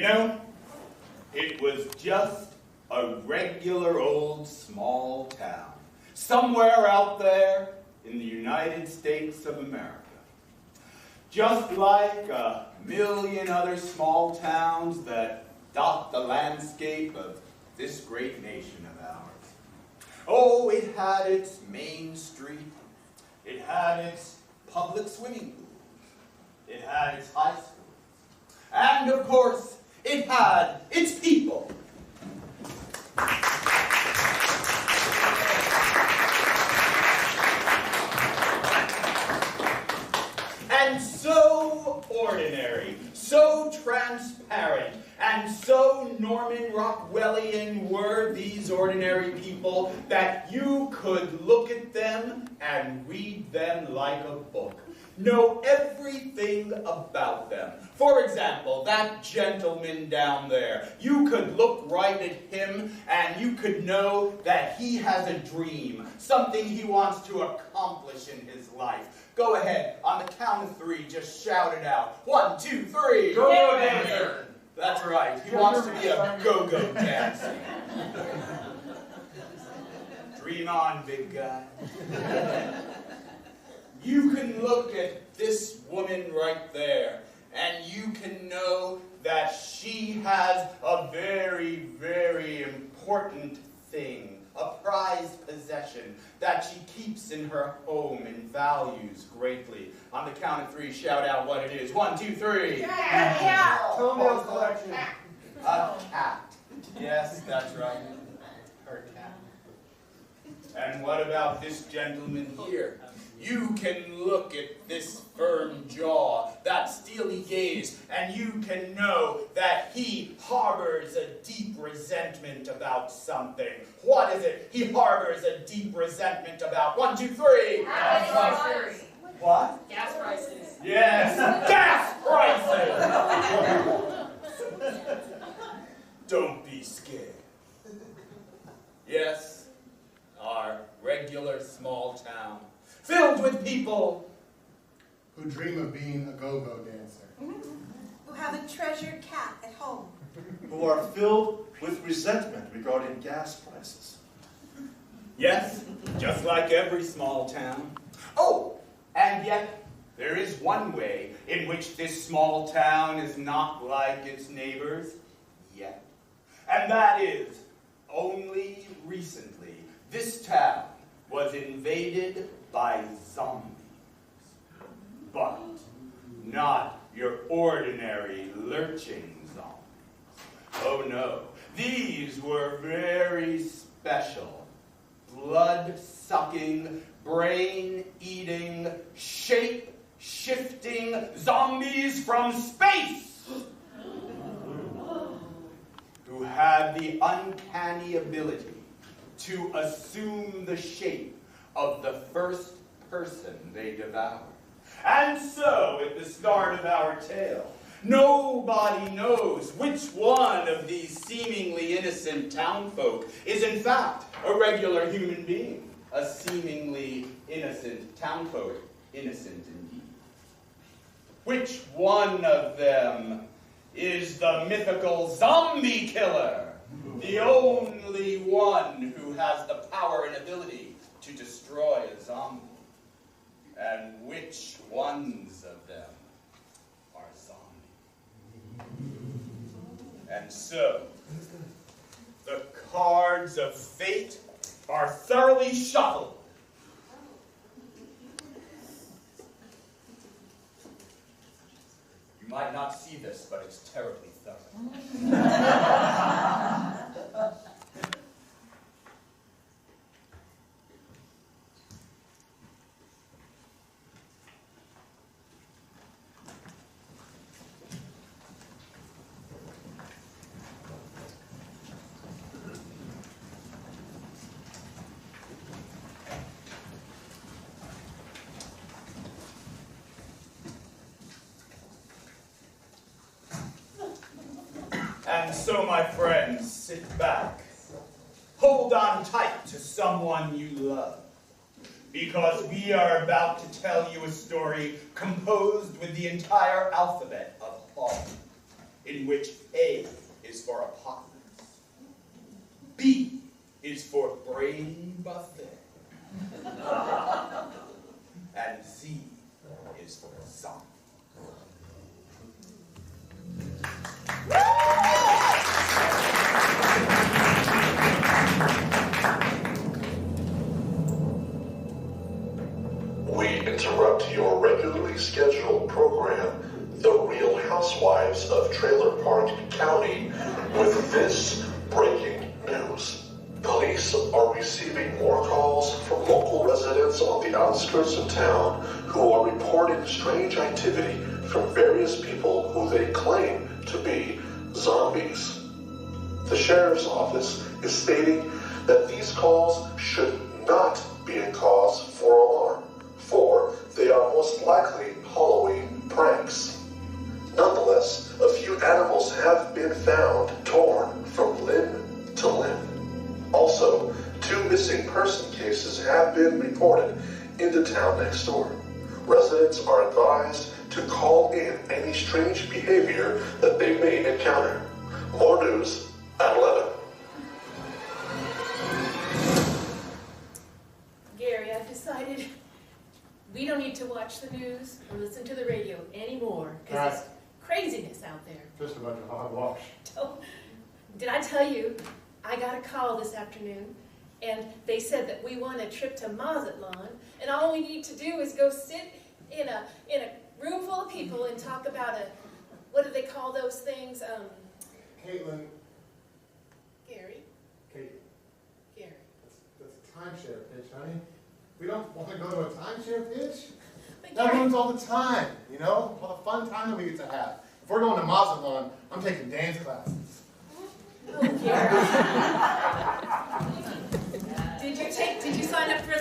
know, it was just a regular old small town, somewhere out there in the United States of America. Just like a million other small towns that dot the landscape of this great nation of ours. Oh, it had its main street. It had its public swimming pools. It had its high schools. And, of course, it had its people. And so ordinary, so transparent, and so Norman Rockwellian were these ordinary people that you could look at them and read them like a book. Know everything about them. For example, that gentleman down there. You could look right at him and you could know that he has a dream, something he wants to accomplish in his life. Go ahead, on the count of 3, just shout it out. 1, 2, 3. Go-go dancer! That's right, he wants to be a go-go dancer. Dream on, big guy. You can look at this woman right there, and you can know that she has a very, very important thing, a prized possession that she keeps in her home and values greatly. On the count of 3, shout out what it is. 1, 2, 3. Cat! Toenail collection. A cat. Yes, that's right. Her cat. And what about this gentleman here? You can look at this firm jaw, that steely gaze, and you can know that he harbors a deep resentment about something. What is it he harbors a deep resentment about? 1, 2, 3. Gas prices. What? Gas prices. Yes, gas prices! Don't be scared. Yes, our regular small town, filled with people who dream of being a go-go dancer, who have a treasured cat at home, who are filled with resentment regarding gas prices. Yes, just like every small town. Oh, and yet there is one way in which this small town is not like its neighbors yet. And that is, only recently, this town was invaded by zombies. But not your ordinary lurching zombies. Oh no, these were very special, blood-sucking, brain-eating, shape-shifting zombies from space! Who had the uncanny ability to assume the shape of the first person they devoured. And so, at the start of our tale, nobody knows which one of these seemingly innocent townfolk is in fact a regular human being, a seemingly innocent townfolk, innocent indeed. Which one of them is the mythical zombie killer, the only one who has the power and ability to destroy a zombie? And which ones of them are zombies? And so, the cards of fate are thoroughly shuffled. You might not see this, but it's terribly thorough. And so, my friends, sit back. Hold on tight to someone you love. Because we are about to tell you a story composed with the entire alphabet of horror. in which A is for apocalypse, B is for brain buffet, and Z is for zombie. We interrupt your regularly scheduled program, The Real Housewives of Trailer Park County, with this breaking news. Police are receiving more calls from local residents on the outskirts of town who are reporting strange activity from various people who they claim to be zombies. The sheriff's office is stating that these calls should not be a cause for alarm, for they are most likely Halloween pranks. Nonetheless, a few animals have been found torn from limb to limb. Also, 2 missing person cases have been reported in the town next door. Residents are advised to call in any strange behavior that they may encounter. More news at 11. Gary, I've decided we don't need to watch the news or listen to the radio anymore because it's craziness out there. Just a bunch of hogwash. Did I tell you, I got a call this afternoon and they said that we won a trip to Mazatlan and all we need to do is go sit in a room full of people and talk about what do they call those things? Caitlin. Gary? Caitlin. Gary. That's a timeshare pitch, honey. We don't want to go to a timeshare pitch. But That Gary, ruins all the time, you know? All the fun time that we get to have. If we're going to Mazatlan, I'm taking dance classes. oh, Gary. Did you sign up for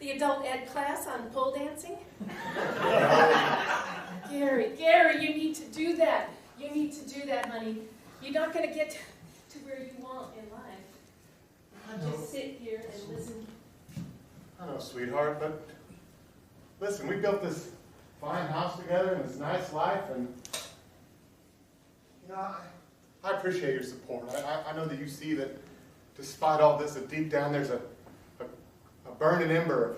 the adult ed class on pole dancing? Gary, you need to do that. You need to do that, honey. You're not going to get to where you want in life. I know. Just sit here and listen. I know, sweetheart, but listen, we built this fine house together and this nice life, and you know, I appreciate your support. I know that you see that despite all this, that deep down there's a burning ember of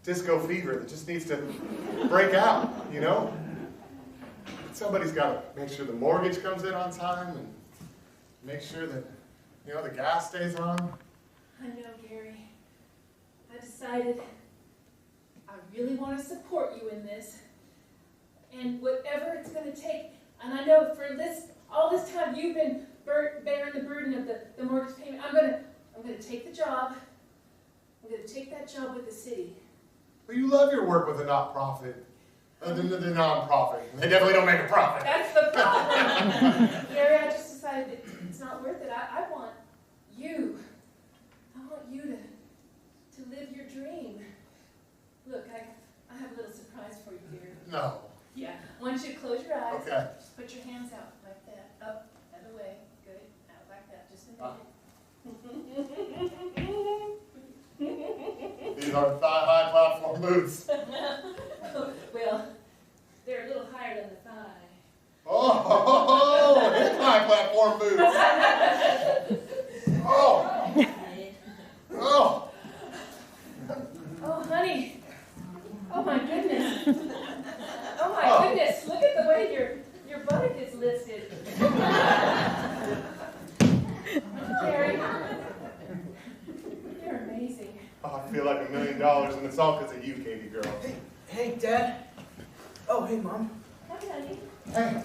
disco fever that just needs to break out, you know? Somebody's got to make sure the mortgage comes in on time and make sure that, you know, the gas stays on. I know, Gary. I decided I really want to support you in this. And whatever it's going to take, and I know for all this time you've been bearing the burden of the mortgage payment. I'm going to take the job. I'm going to take that job with the city. Well, you love your work with a not-profit. The non-profit. They definitely don't make a profit. That's the problem. Gary, I just decided that it's not worth it. I want you. I want you to live your dream. Look, I have a little surprise for you, Gary. No. Yeah. I want you to close your eyes. Okay. Just put your hands out like that. Up and away. Good. Out like that. Just a minute. These are thigh-high platform boots. Well, they're a little higher than the thigh. Oh, high platform boots. Oh. Oh. Oh, honey. Oh, my goodness. Oh, my goodness. Look at the way your buttock is lifted. Gary, you're amazing. Oh, I feel like $1 million, and it's all because of you, Katie girl. Hey, Dad. Oh, hey, Mom. Hi, honey. Hey.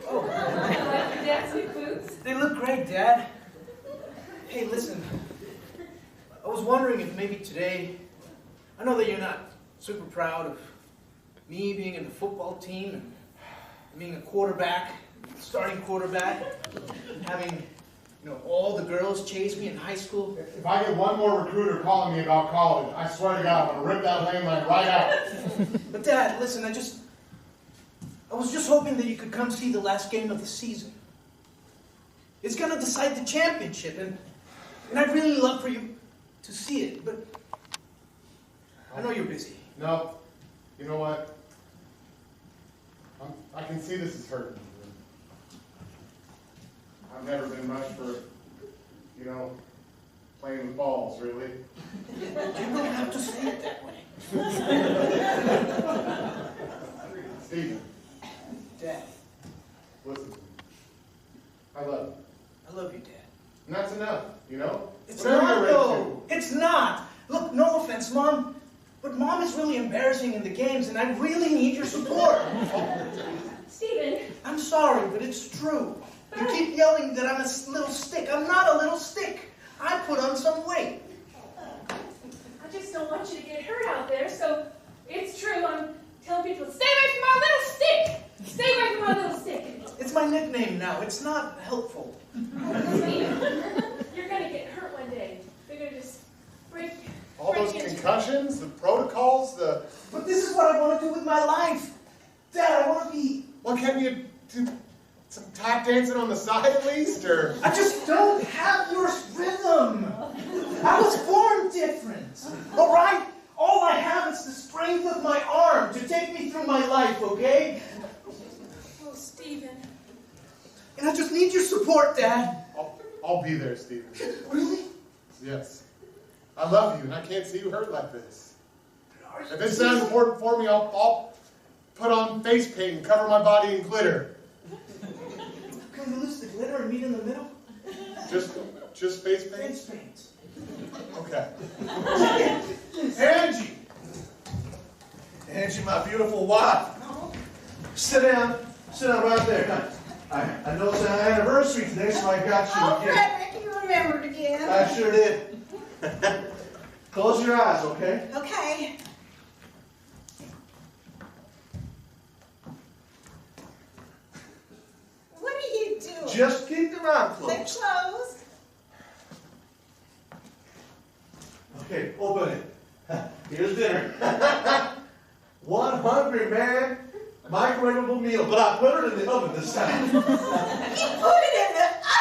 Oh, You like your dad's new boots? they look great, Dad. Hey, listen. I was wondering if maybe today, I know that you're not super proud of me being in the football team and being a quarterback, starting quarterback, having, all the girls chase me in high school. If I get one more recruiter calling me about college, I swear to God, I'm going to rip that landline right out. But Dad, listen, I was just hoping that you could come see the last game of the season. It's going to decide the championship, and I'd really love for you to see it, but I know you're busy. No. You know what? I can see this is hurting you. I've never been much for, playing with balls, really. You don't have to say it that way. Stephen, Dad, listen to me. I love you. I love you, Dad. And that's enough, It's Whatever not, you're ready though. It's not. Look, no offense, Mom, but Mom is really embarrassing in the games, and I really need your support. Stephen, I'm sorry, but it's true. You keep yelling that I'm a little stick. I'm not a little stick. I put on some weight. I just don't want you to get hurt out there, so it's true. I'm telling people, stay away from my little stick! Stay away from my little stick! It's my nickname now. It's not helpful. Stephen, you're going to get hurt one day. They're going to just break All those into- concussions, the protocols, But this is what I want to do with my life. Dad, I want to be... Well, can you do some tap dancing on the side at least, or? I just don't have your rhythm. I was born different. All right? All I have is the strength of my arm to take me through my life, okay? Oh, Stephen. And I just need your support, Dad. I'll be there, Stephen. Really? Yes. I love you, and I can't see you hurt like this. Are you If it's not important for me, I'll put on face paint and cover my body in glitter. Can we lose the glitter and meet in the middle? Just face paint? Face paint. Okay. Angie! Angie, my beautiful wife. Sit down right there. I know it's our anniversary today, so I got you Oh, a gift. Frederick, you remembered again. I sure did. Close your eyes, okay? Okay. What are you doing? Just keep your eyes They're closed. closed. Okay, open it. Here's dinner. One hungry man, microwavable meal, but I put it in the oven this time. You put it in the I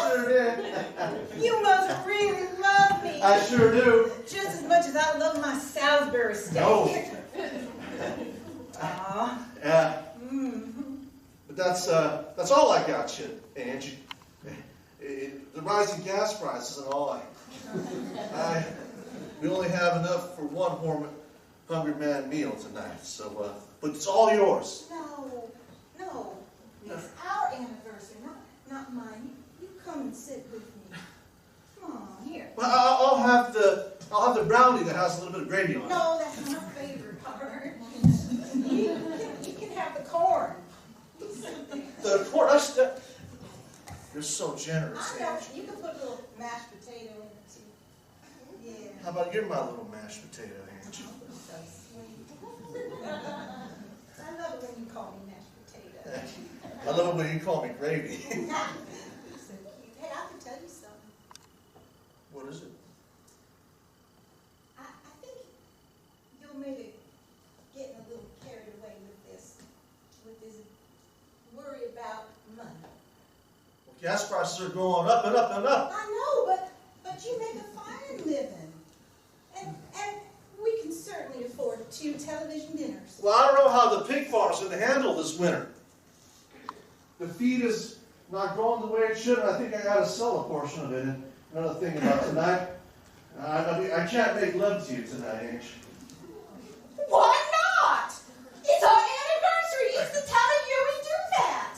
oven. sure did. You must really love me. I sure do. Just as much as I love my Salisbury steak. No. Aw. Yeah. Mm-hmm. But that's all I got you, Angie. The rising gas prices and all, we only have enough for one hungry man meal tonight. So, but it's all yours. No. It's our anniversary, not mine. You come and sit with me. Come on, here. Well, I'll have the brownie that has a little bit of gravy on it. No, that's my favorite part. You can have the corn. The corn. You're so generous, I know. Angie. You can put a little mashed potato in it too. Yeah. How about you're my little mashed potato, Angie? So sweet. I love it when you call me mashed potato. I love it when you call me gravy. So cute. Hey, I can tell you something. What is it? I think you're maybe getting a little carried away with this worry about money. Well, gas prices are going up and up and up. I know, but you make a fine living. And we can certainly afford 2 television dinners. Well, I don't know how the pig farm's going to handle this winter. The feed is not going the way it should, and I think I got to sell a portion of it. And another thing about tonight, I can't make love to you tonight, Angie. Why not? It's our anniversary. It's the time of year we do that.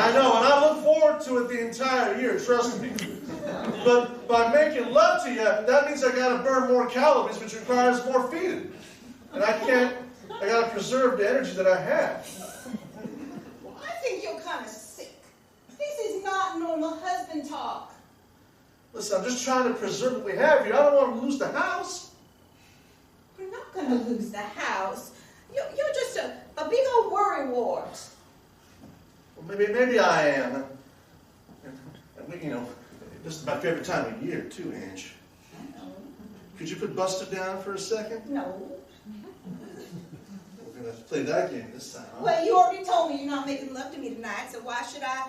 I know, and I look forward to it the entire year, trust me. But by making love to you, that means I got to burn more calories, which requires more feeding. And I got to preserve the energy that I have. Well, I think you're kind of sick. This is not normal husband talk. Listen, I'm just trying to preserve what we have here. I don't want to lose the house. We're not going to lose the house. You're just a big old worrywart. Well, maybe I am. And we, this is my favorite time of year, too, Ange. Could you put Buster down for a second? No. We're going to play that game this time, huh? Well, you already told me you're not making love to me tonight, so why should I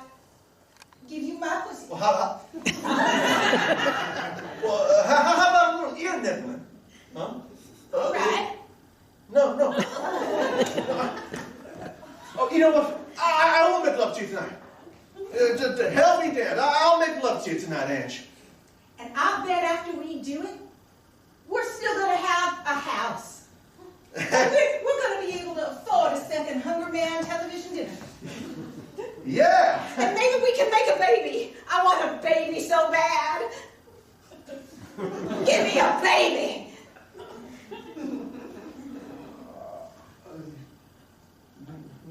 give you my pussy? Well, how about a little ear nibbling? Huh? Right? No. Oh, you know what? I will make love to you tonight. Hell be damned. I'll make love to you tonight, Ange. And I'll bet after we do it, we're still going to have a house. And we're going to be able to afford a second Hunger Man television dinner. Yeah. And maybe we can make a baby. I want a baby so bad. Give me a baby.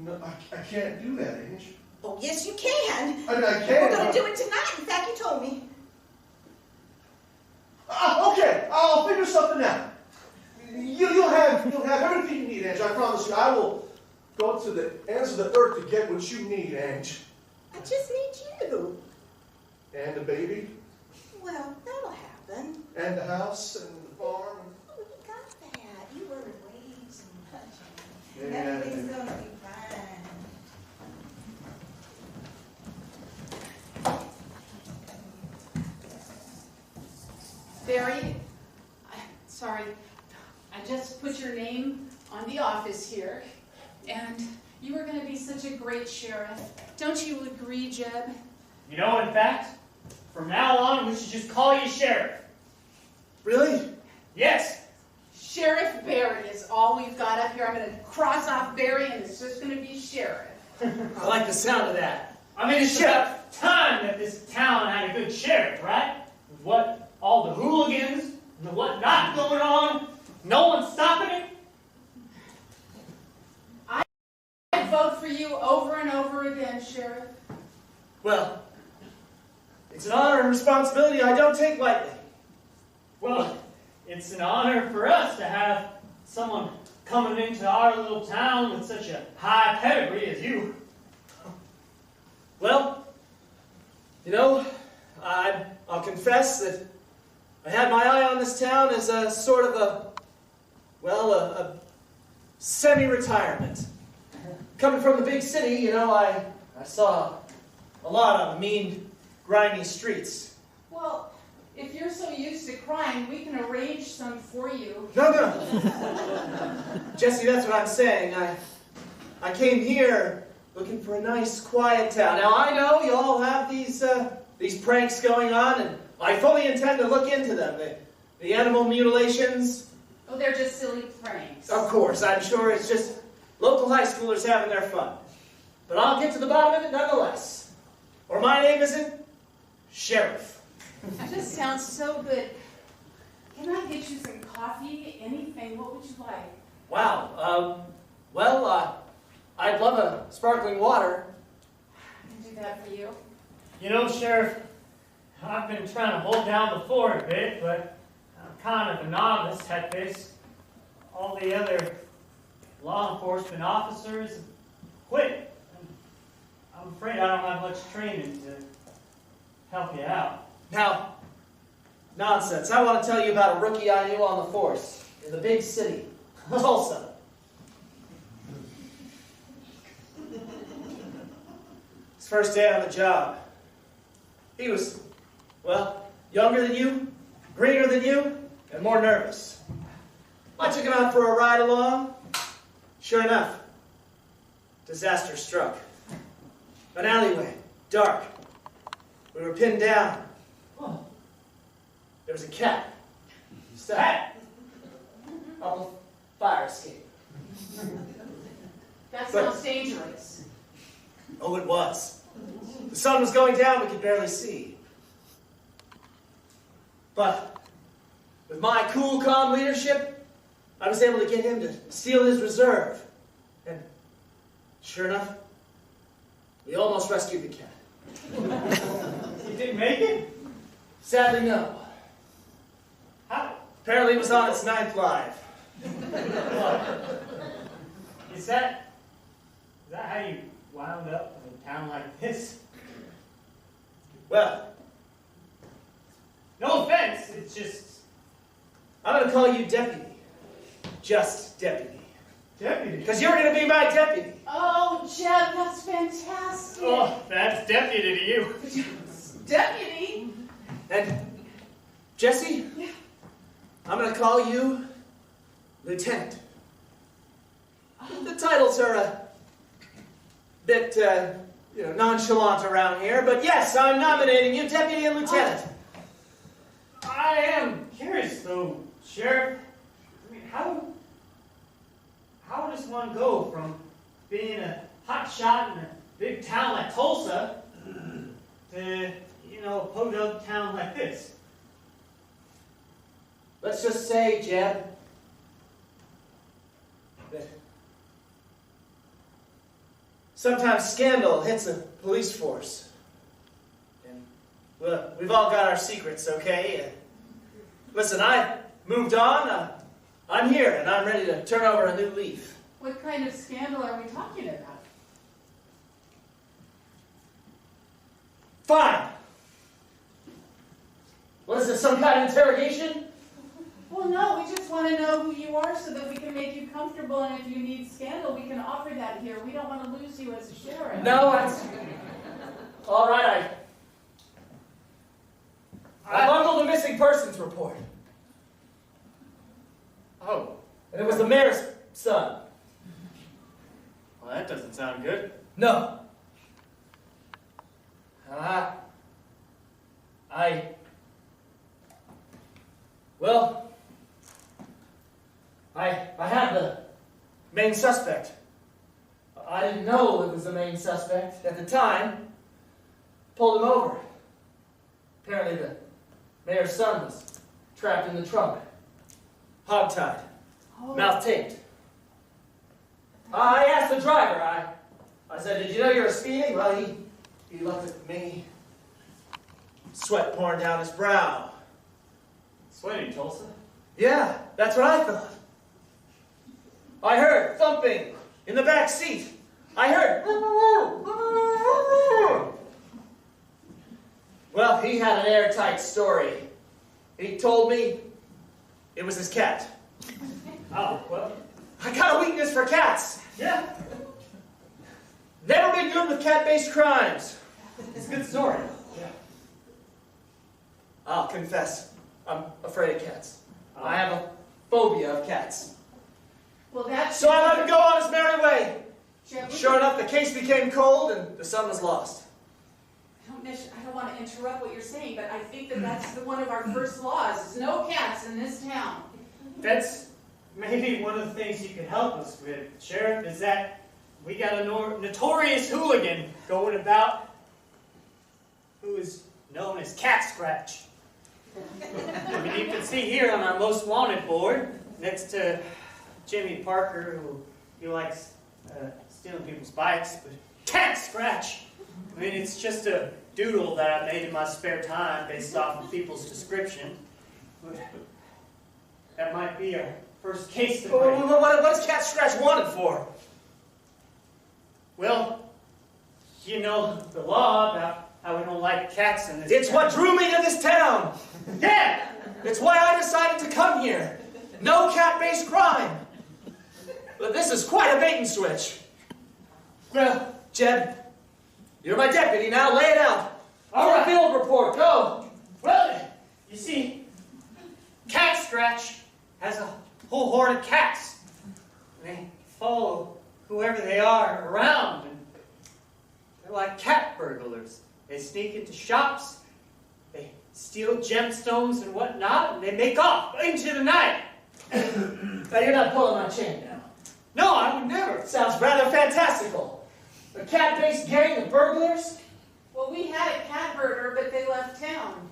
No, I can't do that, Ange. Oh, yes, you can. I mean, I can. We're going to do it tonight. In fact, you told me. Okay, I'll figure something out. You'll have everything you need, Ange. I promise you. I will go to the ends of the earth to get what you need, Ange. I just need you. And the baby. Well, that'll happen. And the house and the farm. Oh, you got that. You worry way too much. Yeah. Everything's going to be fine. Barry, sorry, I just put your name on the office here, and you are going to be such a great sheriff. Don't you agree, Jeb? You know, in fact, from now on, we should just call you Sheriff. Really? Yes. Sheriff Barry is all we've got up here. I'm going to cross off Barry, and it's just going to be Sheriff. I like the sound of that. I mean, it's about time that this town had a good sheriff, right? With what, all the hooligans, and the whatnot going on, no one's stopping it. I vote for you over and over again, Sheriff. Well, it's an honor and responsibility I don't take lightly. Well, it's an honor for us to have someone coming into our little town with such a high pedigree as you. Well, you know, I'll confess that I had my eye on this town as a sort of a semi-retirement. Coming from the big city, you know, I saw a lot of mean, grimy streets. Well, if you're so used to crime, we can arrange some for you. No. Jesse, that's what I'm saying. I came here looking for a nice, quiet town. Now, I know you all have these pranks going on, and I fully intend to look into them. The animal mutilations. Oh, they're just silly pranks. Of course, I'm sure it's just local high schoolers having their fun. But I'll get to the bottom of it nonetheless. Or my name isn't Sheriff. That just sounds so good. Can I get you some coffee? Anything? What would you like? Wow. I'd love a sparkling water. I can do that for you. You know, Sheriff, I've been trying to hold down the fort a bit, but I'm kind of a novice at this. All the other law enforcement officers quit. I'm afraid I don't have much training to help you out. Now, nonsense. I want to tell you about a rookie I knew on the force in the big city, Tulsa. His first day on the job. He was, well, younger than you, greener than you, and more nervous. I took him out for a ride along. Sure enough, disaster struck. An alleyway, dark. We were pinned down. Oh. There was a cat. Stuck up a fire escape. That sounds dangerous. Oh, it was. The sun was going down, we could barely see. But with my cool, calm leadership, I was able to get him to steal his reserve. And sure enough, we almost rescued the cat. You didn't make it? Sadly, no. How? Apparently it was on its 9th life. Is that how you wound up in a town like this? Well, No offense, it's just... I'm going to call you deputy. Just deputy. Deputy? Because you're going to be my deputy. Oh, Jeb, that's fantastic. Oh, that's deputy to you. Deputy? And, Jesse, I'm going to call you Lieutenant. The titles are a bit, nonchalant around here, but yes, I'm nominating you deputy and lieutenant. I am curious, though, Sheriff. I mean, how does one go from being a hot shot in a big town like Tulsa to, a podunk town like this? Let's just say, Jeb, that sometimes scandal hits a police force. And, well, we've all got our secrets, okay? Listen, I moved on. I'm here, and I'm ready to turn over a new leaf. What kind of scandal are we talking about? Fine. What is this, some kind of interrogation? Well, no, we just want to know who you are so that we can make you comfortable, and if you need scandal, we can offer that here. We don't want to lose you as a sheriff. No, that's... All right, I bungled a missing persons report. Oh, And it was the mayor's son. well, that doesn't sound good. No. Well, I had the main suspect. I didn't know it was the main suspect at the time. Pulled him over. Apparently the mayor's son was trapped in the trunk. Hogtied. Oh. Mouth taped. I asked the driver, I said, did you know you were speeding? Well, he looked at me. Sweat pouring down his brow. Sweaty, Tulsa? Yeah, that's what I thought. I heard thumping in the back seat. I heard. Well, he had an airtight story. He told me it was his cat. Oh, well, I got a weakness for cats. yeah, Never been good with cat-based crimes. it's a good story. Yeah. I'll confess, I'm afraid of cats. I have a phobia of cats. Well, that's... So I let him go on his merry way. Jeff, Sure enough, the case became cold and the son was lost. I don't want to interrupt what you're saying, but I think that that's one of our first laws, is no cats in this town. That's maybe one of the things you could help us with, Sheriff, is that we got a notorious hooligan going about who is known as Cat Scratch. I mean, you can see here on our most wanted board, next to Jimmy Parker, who he likes stealing people's bikes, but Cat Scratch! I mean, it's just a doodle that I made in my spare time based off of people's description. But that might be our first case to break. What's Cat Scratch wanted for? Well, you know the law about how we don't like cats in this It's town. what drew me to this town. Yeah! It's why I decided to come here. No cat-based crime. But this is quite a bait and switch. Well, Jeb, you're my deputy now. Lay it out. All For a right. field report. Go. Well, you see, Cat Scratch has a whole horde of cats. They follow whoever they are around, and they're like cat burglars. They sneak into shops, they steal gemstones and whatnot, and they make off into the night. Now, you're not pulling my chain now. No, I would never. Sounds rather fantastical. A cat-based gang of burglars? Well, we had a cat herder, but they left town.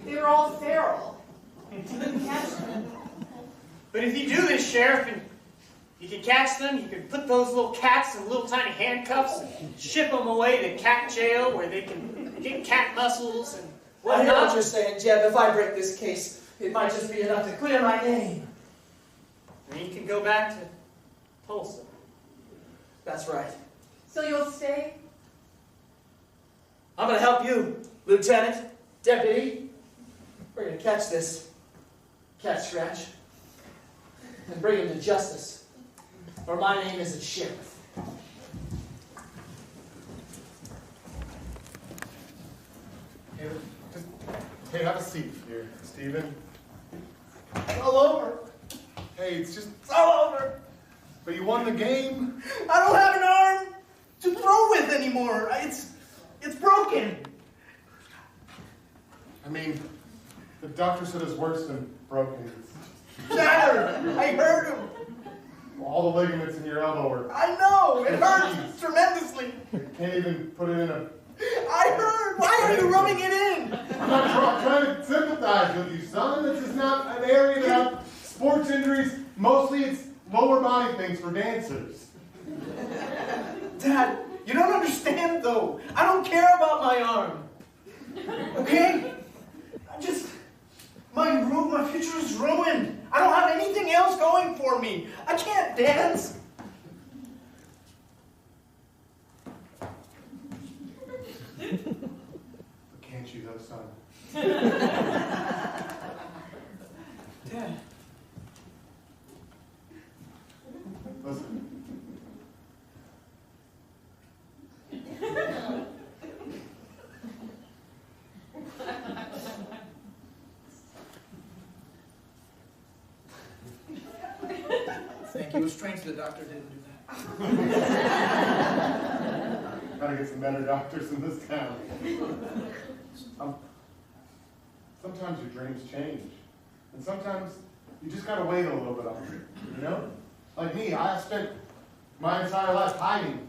They were all feral. Couldn't catch them. But if you do this, Sheriff, and you can catch them, you can put those little cats in little tiny handcuffs and ship them away to cat jail where they can get cat muscles and I hear what whatnot. you're saying, Jeb. If I break this case, it might just be enough to clear my name. And you can go back to Tulsa. That's right. So you'll stay? I'm going to help you, Lieutenant, Deputy. We're going to catch this Cat Scratch and bring him to justice. Or my name isn't Sheriff. Hey, have a seat here, Stephen. It's all over. Hey, it's It's all over. but you won the game. I don't have an arm. to throw with anymore. It's broken. I mean, the doctor said it's worse than broken. Dad, I heard him. All the ligaments in your elbow are... I know, it hurts tremendously. You can't even put it in a... I heard. Why are you rubbing it in? I'm not trying to sympathize with you, son. This is not an area that sports injuries. Mostly it's lower body things for dancers. Dad, you don't understand though. I don't care about my arm. Okay? My future is ruined. I don't have anything else going for me. I can't dance. Can't you though, son? Dad. Listen. Thank you. It was strange the doctor didn't do that. Gotta get some better doctors in this town. Sometimes your dreams change. And sometimes you just gotta wait a little bit on it, you know? Like me, I spent my entire life hiding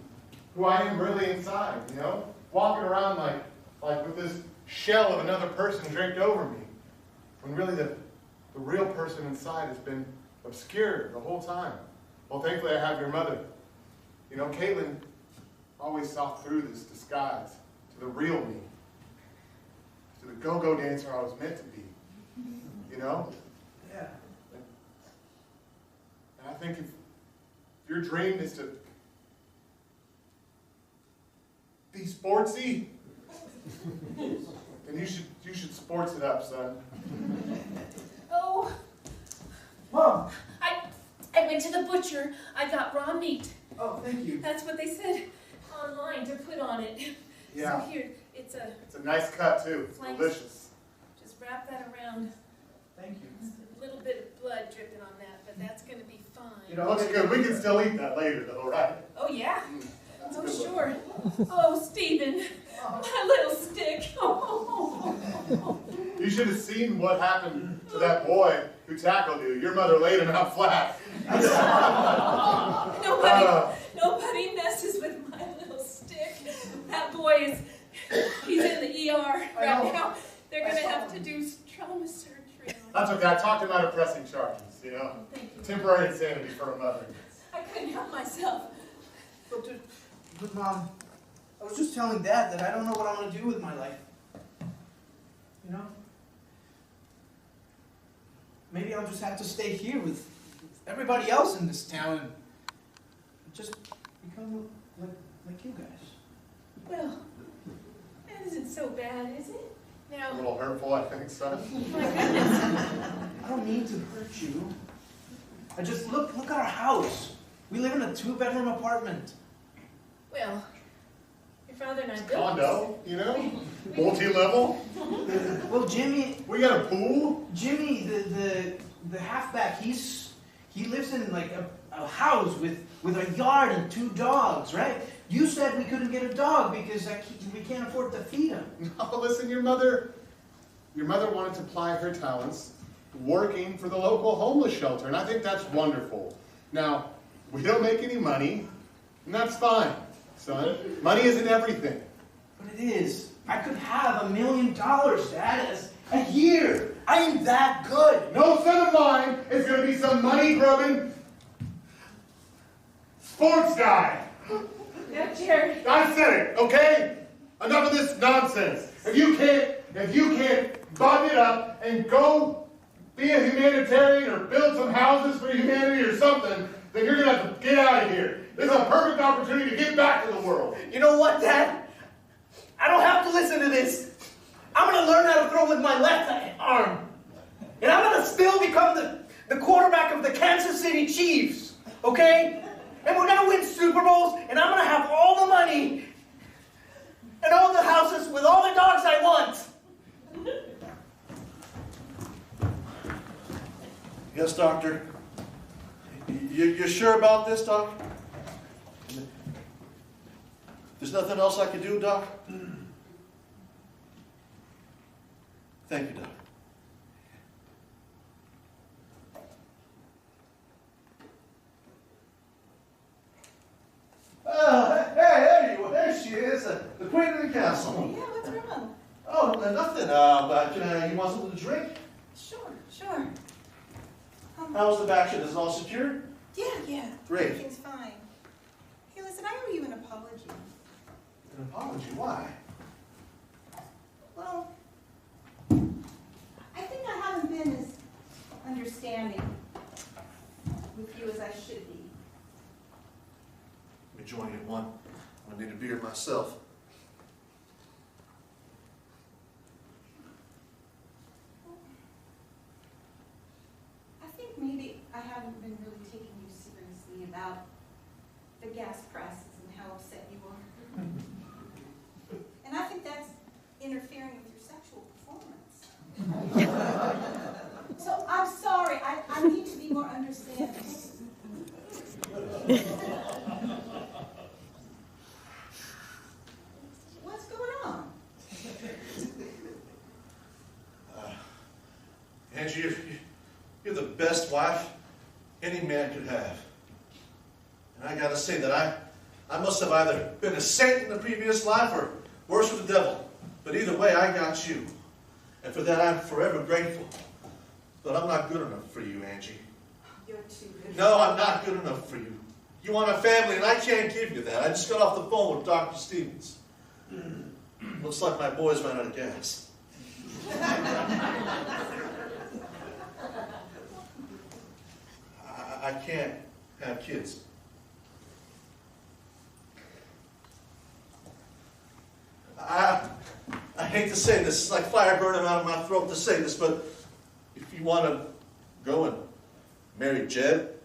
who I am really inside, you know? Walking around like with this shell of another person draped over me. When really the real person inside has been obscured the whole time. Well, thankfully I have your mother. You know, Caitlin always saw through this disguise to the real me. To the go-go dancer I was meant to be. You know? Yeah. And I think if your dream is to be sportsy, then you should sports it up, son. Oh, Mom. I went to the butcher. I got raw meat. Oh, thank you. That's what they said online to put on it. Yeah. So here, it's a nice cut too. It's Flanks. delicious. just wrap that around. Thank you. There's a little bit of blood dripping on that, but that's going to be fine. You know, looks good. We can still eat that later, though, right? Oh yeah. That's Oh good. sure. Oh Stephen, my little stick. You should have seen what happened to that boy who tackled you. Your mother laid him out flat. Nobody messes with my little stick. That boy he's in the ER right now. They're going to have to do trauma surgery. That's okay. I talked him out of pressing charges, you know. Thank you. Temporary insanity for a mother. I couldn't help myself. But Mom, I was just telling Dad that I don't know what I'm going to do with my life. You know? Maybe I'll just have to stay here with everybody else in this town and just become like you guys. Well, that isn't so bad, is it? A Now, little hurtful, I think, son. my goodness. I don't mean to hurt you. I just look at our house. We live in a 2-bedroom apartment. Well, your father and I built Condo, you know? Multi-level. Well, Jimmy, We got a pool. the halfback, he lives in like a house with a yard and 2 dogs, right? You said we couldn't get a dog because we can't afford to feed him. No, listen, your mother wanted to ply her talents working for the local homeless shelter, and I think that's wonderful. Now, we don't make any money, and that's fine, son. Money isn't everything. But it is. I could have $1 million, Dad, a year. I ain't that good. No son of mine is going to be some money-grubbing sports guy. Now, Jerry. I said it, okay? Enough of this nonsense. If you can't button it up and go be a humanitarian or build some houses for humanity or something, then you're going to have to get out of here. This is a perfect opportunity to get back to the world. You know what, Dad? I don't have to listen to this. I'm going to learn how to throw with my left arm. And I'm going to still become the quarterback of the Kansas City Chiefs, okay? And we're going to win Super Bowls, and I'm going to have all the money and all the houses with all the dogs I want. Yes, doctor. You sure about this, doc? There's nothing else I can do, Doc? Thank you, Doc. There she is, the queen of the castle. Yeah, what's wrong? Oh, nothing. You want something to drink? Sure. How's the back shit? Is it all secure? Yeah. Great. Everything's fine. Hey, listen, I owe you an apology. An apology? Why? Well, I think I haven't been as understanding with you as I should be. Let me join you in one. I'm gonna need a beer myself. I think maybe I haven't been really taking you seriously about the gas prices and how upset you are. And I think that's interfering with your sexual performance. So I'm sorry, I need to be more understanding. What's going on? Angie, you're the best wife any man could have. And I gotta say that I must have either been a saint in the previous life or worse with the devil. But either way, I got you. And for that, I'm forever grateful. But I'm not good enough for you, Angie. You're too good. No, I'm not good enough for you. You want a family, and I can't give you that. I just got off the phone with Dr. Stevens. Looks like my boys ran out of gas. I can't have kids. I hate to say this, it's like fire burning out of my throat to say this, but if you want to go and marry Jed,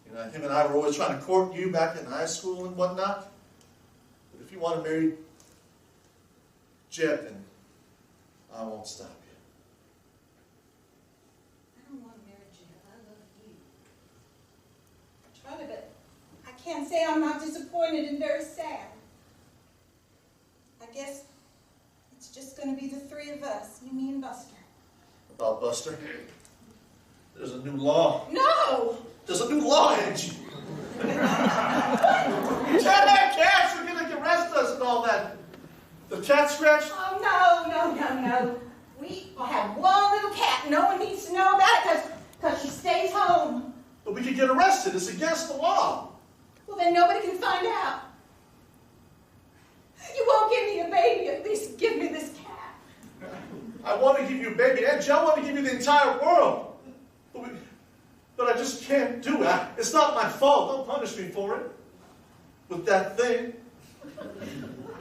you know, him and I were always trying to court you back in high school and whatnot. But if you want to marry Jed, then I won't stop you. I don't want to marry Jed. I love you. I tried, but I can't say I'm not disappointed and very sad. I guess it's just going to be the three of us, you, me, and Buster. About Buster? There's a new law. No! There's a new law, Angie. Tell that cats are going to arrest us and all that. The cat scratch? Oh, no. We have one little cat. No one needs to know about it because she stays home. But we could get arrested. It's against the law. Well, then nobody can find out. You won't give me a baby. At least give me this cat. I want to give you a baby. Angie, I want to give you the entire world. But I just can't do it. It's not my fault. Don't punish me for it. With that thing.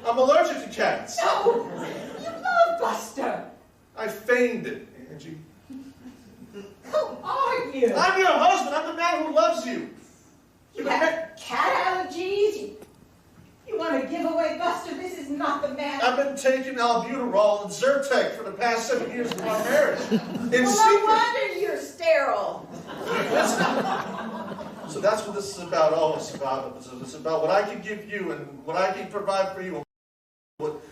I'm allergic to cats. No! You love Buster. I feigned it, Angie. Who are you? I'm your husband. I'm the man who loves you. You have cat allergies. You want to give away Buster? This is not the man. I've been taking albuterol and Zyrtec for the past 7 years of our marriage. In Well, no secret. wonder you're sterile. So that's what this is about. Oh, it's about what I can give you and what I can provide for you. What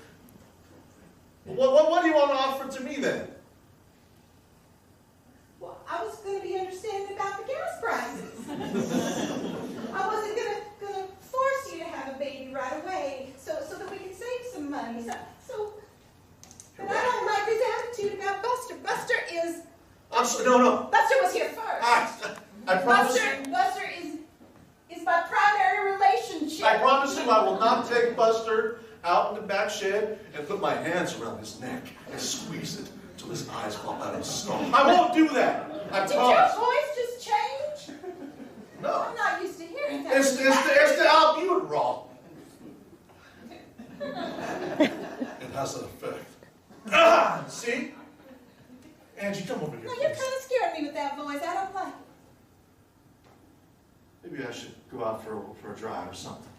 do you want to offer to me then? Well, I was going to be understanding about the gas prices. I wasn't going to force you to have a baby right away so that we could save some money. But I don't like his attitude about Buster. Buster is... No. Buster was here first. I promise you. Buster is my primary relationship. I promise you I will not take Buster out in the back shed and put my hands around his neck and squeeze it till his eyes pop out of his skull. I won't do that. I Did promise. your voice just change? No. I'm not used to hearing that. It's the albuterol. It has an effect. See? Angie, come over here. No, you're please. kind of scaring me with that voice. I don't like it. Maybe I should go out for a drive or something.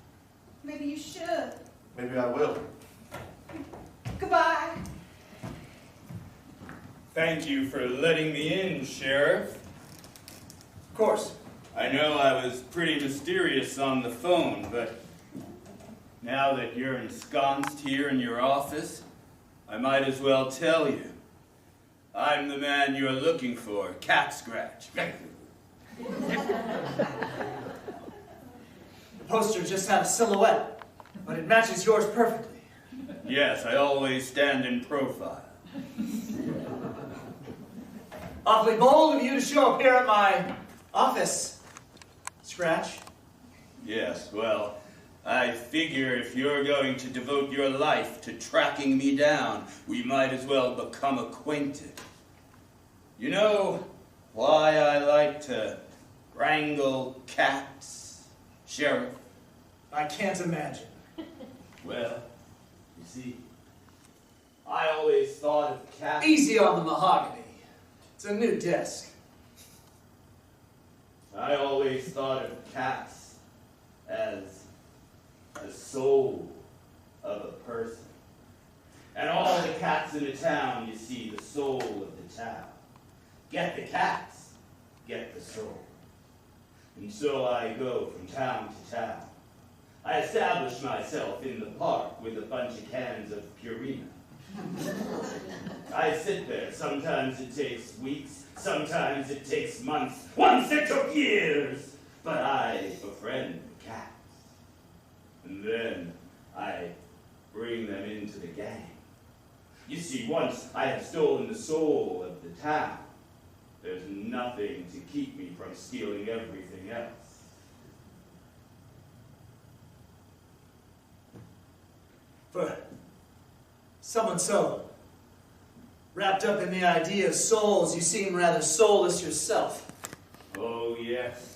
Maybe you should. Maybe I will. Goodbye. Thank you for letting me in, Sheriff. Of course. I know I was pretty mysterious on the phone, but Now that you're ensconced here in your office, I might as well tell you. I'm the man you're looking for, Cat Scratch. The poster just had a silhouette, but it matches yours perfectly. Yes, I always stand in profile. Awfully bold of you to show up here at my office, Scratch. Yes, well, I figure if you're going to devote your life to tracking me down, we might as well become acquainted. You know why I like to wrangle cats, Sheriff? I can't imagine. Well, you see, I always thought of cats... Easy on the mahogany. It's a new desk. I always thought of cats as the soul of a person. And all the cats in the town, you see, the soul of the town. Get the cats, get the soul. And so I go from town to town. I establish myself in the park with a bunch of cans of Purina. I sit there. Sometimes it takes weeks, sometimes it takes months. Once it took years. But I befriend the cats. And then I bring them into the gang. You see, once I have stolen the soul of the town, there's nothing to keep me from stealing everything else. For someone so wrapped up in the idea of souls, you seem rather soulless yourself. Oh, yes.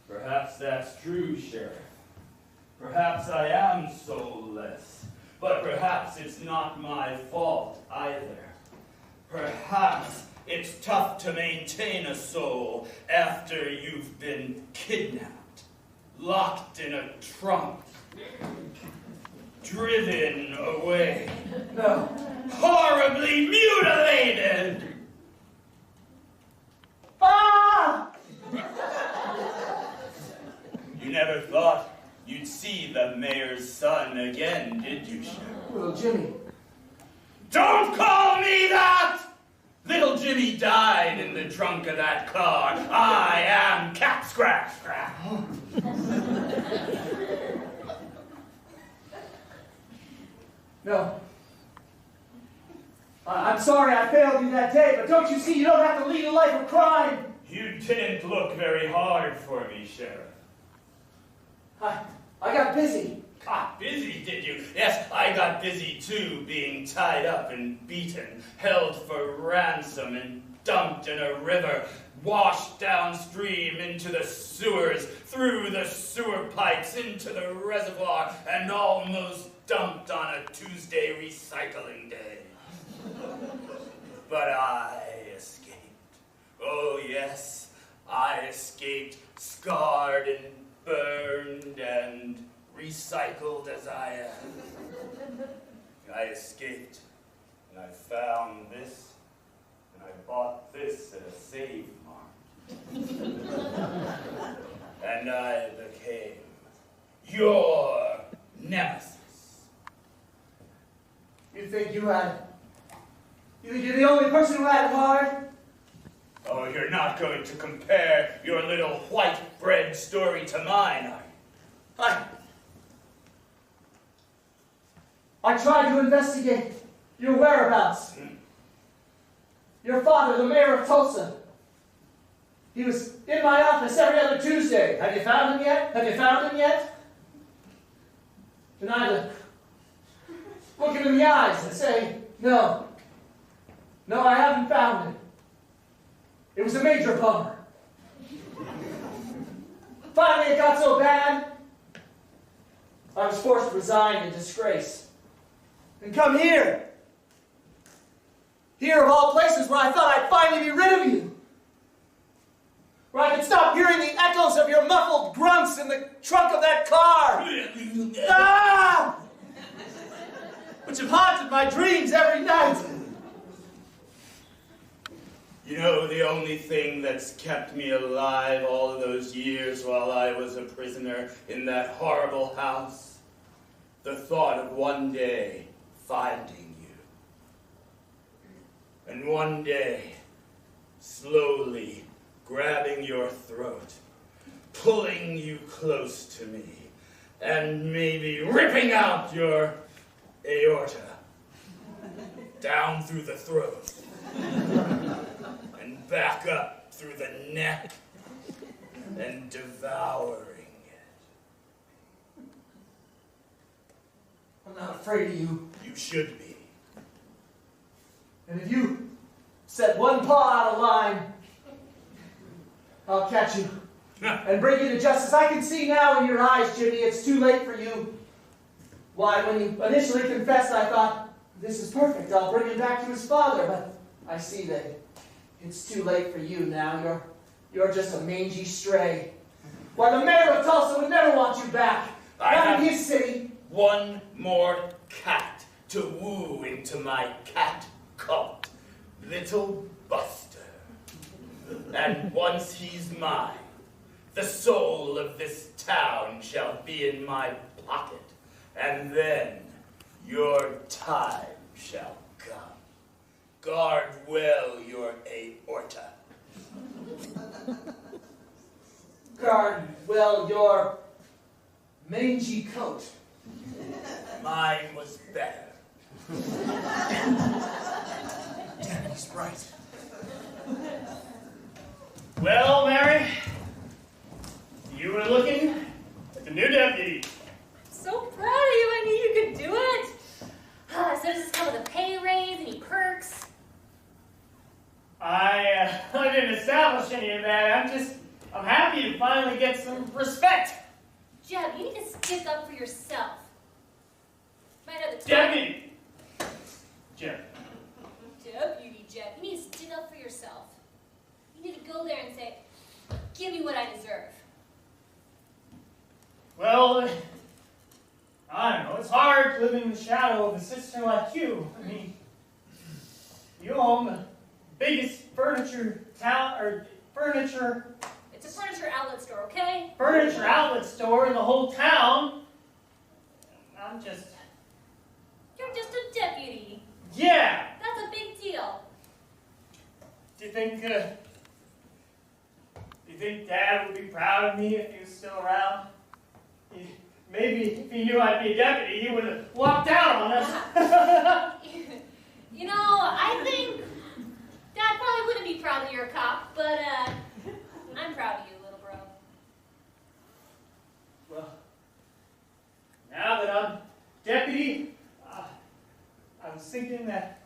Perhaps that's true, Sheriff. Perhaps I am soulless. But perhaps it's not my fault either. Perhaps it's tough to maintain a soul after you've been kidnapped, locked in a trunk, driven away, horribly mutilated. Ah! You never thought you'd see the mayor's son again, did you, Sheriff? Little Jimmy. Don't call me that! Little Jimmy died in the trunk of that car. I am Cat Scratch. No. I'm sorry I failed you that day, but don't you see you don't have to lead a life of crime? You didn't look very hard for me, Sheriff. I got busy. Got busy, did you? Yes, I got busy too, being tied up and beaten, held for ransom and dumped in a river, washed downstream into the sewers, through the sewer pipes into the reservoir, and almost dumped on a Tuesday recycling day. But I escaped. Oh yes, I escaped, scarred and burned and recycled as I am. I escaped, and I found this, and I bought this at a Save Mart. And I became your nemesis. You think you're the only person who had it hard? Oh, you're not going to compare your little white bread story to mine, are you? I tried to investigate your whereabouts. Your father, the mayor of Tulsa. He was in my office every other Tuesday. Have you found him yet? Have you found him yet? And I look him in the eyes and say, no. No, I haven't found him. It was a major bummer. Finally, it got so bad, I was forced to resign in disgrace. And come here. Here of all places where I thought I'd finally be rid of you. Where I could stop hearing the echoes of your muffled grunts in the trunk of that car. Ah! Which have haunted my dreams every night. You know, the only thing that's kept me alive all of those years while I was a prisoner in that horrible house the thought of one day finding you. And one day, slowly grabbing your throat, pulling you close to me, and maybe ripping out your aorta, down through the throat, and back up through the neck, and devouring it. I'm not afraid of you. You should be. And if you set one paw out of line, I'll catch you and bring you to justice. I can see now in your eyes, Jimmy, it's too late for you. Why, when you initially confessed, I thought, this is perfect. I'll bring him back to his father. But I see that it's too late for you now. You're just a mangy stray. Why, the mayor of Tulsa would never want you back. Not in his city. One more cat to woo into my cat cult, little Buster. And once he's mine, the soul of this town shall be in my pocket, and then your time shall come. Guard well your aorta. Guard well your mangy coat. Mine was better. Damn, he's right. Well, Mary, you were looking at the new deputy. So proud of you. I knew you could do it. So does this come with a pay raise, any perks? I didn't establish any of that. I'm happy to finally get some respect. Jeb, you need to stick up for yourself. Might have the time. Deputy. Jeb. Deputy Jeb, you need to stick up for yourself. You need to go there and say, give me what I deserve. Well, I don't know. It's hard living in the shadow of a sister like you. I mean, you own the biggest furniture It's a furniture outlet store, okay? furniture outlet store in the whole town. You're just a deputy. Yeah. That's a big deal. Do you think Dad would be proud of me if he was still around? Maybe if he knew I'd be a deputy, he would have walked out on us. You know, I think Dad probably wouldn't be proud that you're a cop, but I'm proud of you, little bro. Well, now that I'm deputy, I was thinking that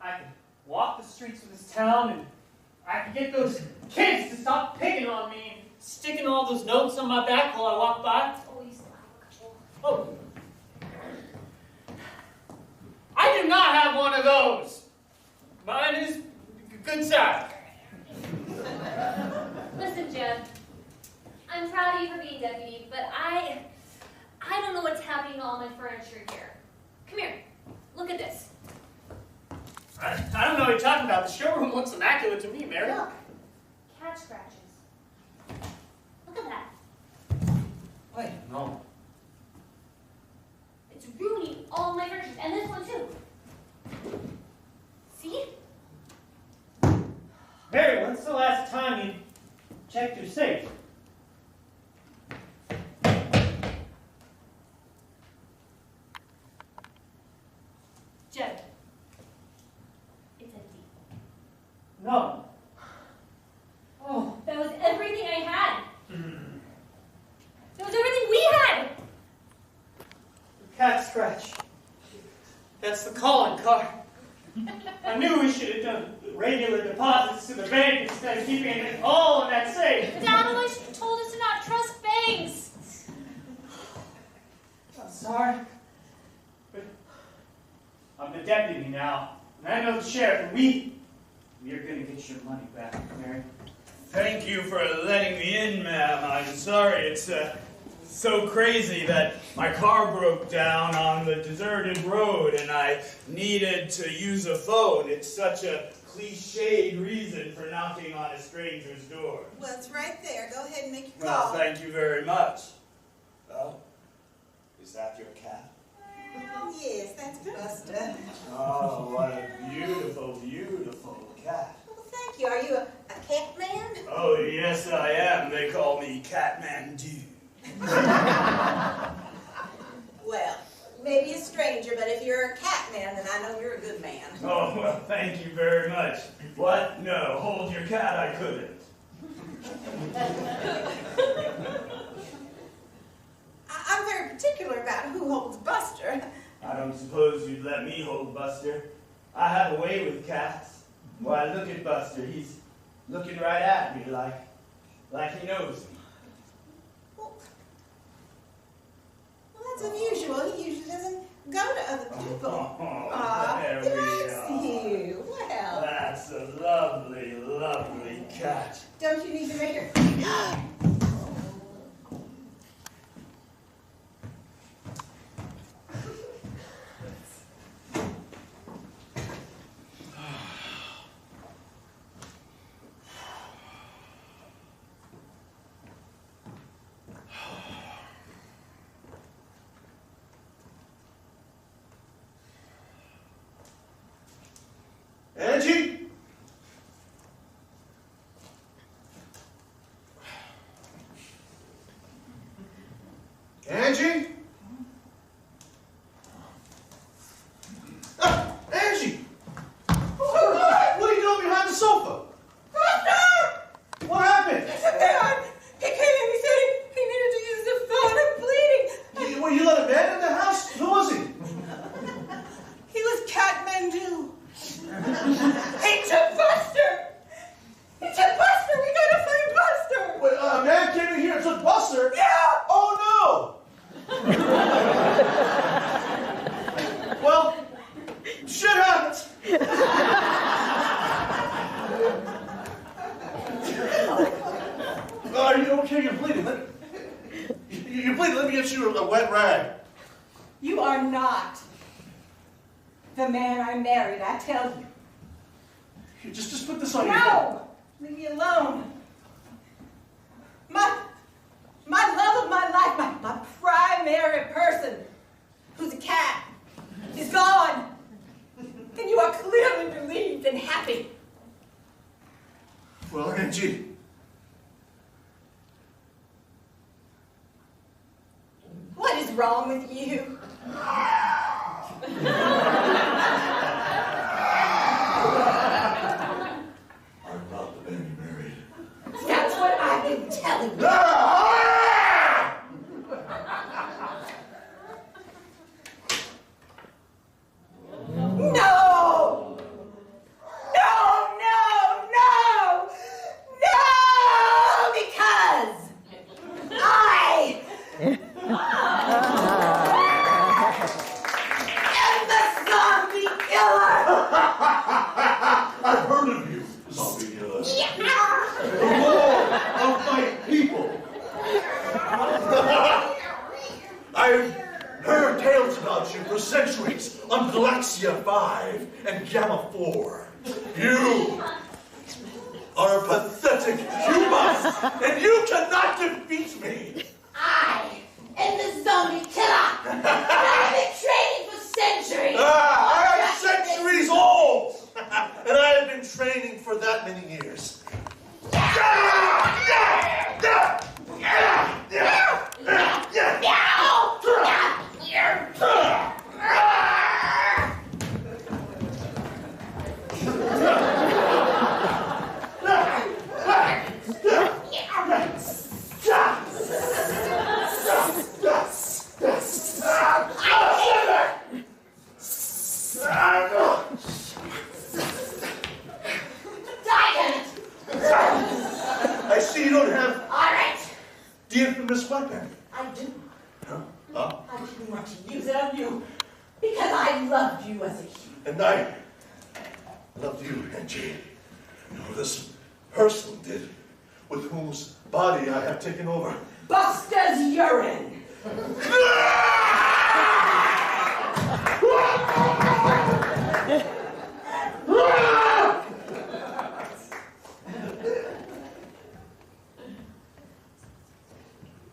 I could walk the streets of this town and I could get those kids to stop picking on me and sticking all those notes on my back while I walk by. Oh, you still have a couple. Oh. I do not have one of those. Mine is good size. Listen, Jeb, I'm proud of you for being deputy, but I don't know what's happening to all my furniture here. Come here, look at this. I don't know what you're talking about. The showroom looks immaculate to me, Mary. Look, cat scratches. Look at that. Wait, no. It's ruining all my furniture, and this one too. See? Mary, when's the last time you checked your safe? Jeb, it's empty. No. Oh. That was everything I had. That was everything we had. Cat scratch. That's the calling card. I knew we should have done regular deposits to the bank instead of keeping it all in that safe. Dad always told us to not trust banks. I'm sorry, but I'm the deputy now, and I know the sheriff, and we are going to get your money back, Mary. Thank you for letting me in, ma'am. I'm sorry. It's so crazy that my car broke down on the deserted road and I needed to use a phone. It's such a cliched reason for knocking on a stranger's door. Well, it's right there. Go ahead and make your Well, call. thank you very much. Well, Is that your cat? Well, yes, that's Buster. Oh, what a beautiful, beautiful cat. Well, thank you. Are you a cat man? Oh, yes, I am. They call me Catmandu. Well, maybe a stranger, but if you're a cat man, then I know you're a good man. Oh, well, thank you very much. What? No, hold your cat, I couldn't. I'm very particular about who holds Buster. I don't suppose you'd let me hold Buster. I have a way with cats. Why, look at Buster. He's looking right at me like he knows me. Well, that's unusual. He usually doesn't go to other people. There He we likes are. you. Well, That's a lovely, lovely cat. don't you need to make her... Angie? Angie? Ah, Angie! What are you doing behind the sofa? Buster! What happened? He's a man. He came in. He said he needed to use the phone. I'm bleeding. You let a man in the house? Who was he? He was Catmandu. He took Buster. He took Buster. We gotta find Buster. Wait, a man came in here and took Buster? Yeah. Oh, no! Well, shit happens. Are you okay? You're bleeding. You're bleeding. Let me get you a wet rag. You are not the man I married, I tell you. Here, just put this on your No! Leave me alone. My love of my life, my primary person, who's a cat, is gone. And you are clearly relieved and happy. Well, Angie. What is wrong with you? I'm not the man you married. That's what I've been telling you. No! No, no, no! No! Because I am the zombie killer! I've heard of you, zombie killer. The Lord of my people. I've heard tales about you for centuries on Galaxia 5 and Gamma 4. You are a pathetic human, and you cannot defeat me. I am the zombie killer! I've been training for centuries! I am centuries old, and I have been training for that many years. I see you don't have All right, the infamous weapon. I do. Huh? I didn't want to use it on you because I loved you as a human. And I love you, Angie. You know, this person did, with whose body I have taken over. Buster's urine.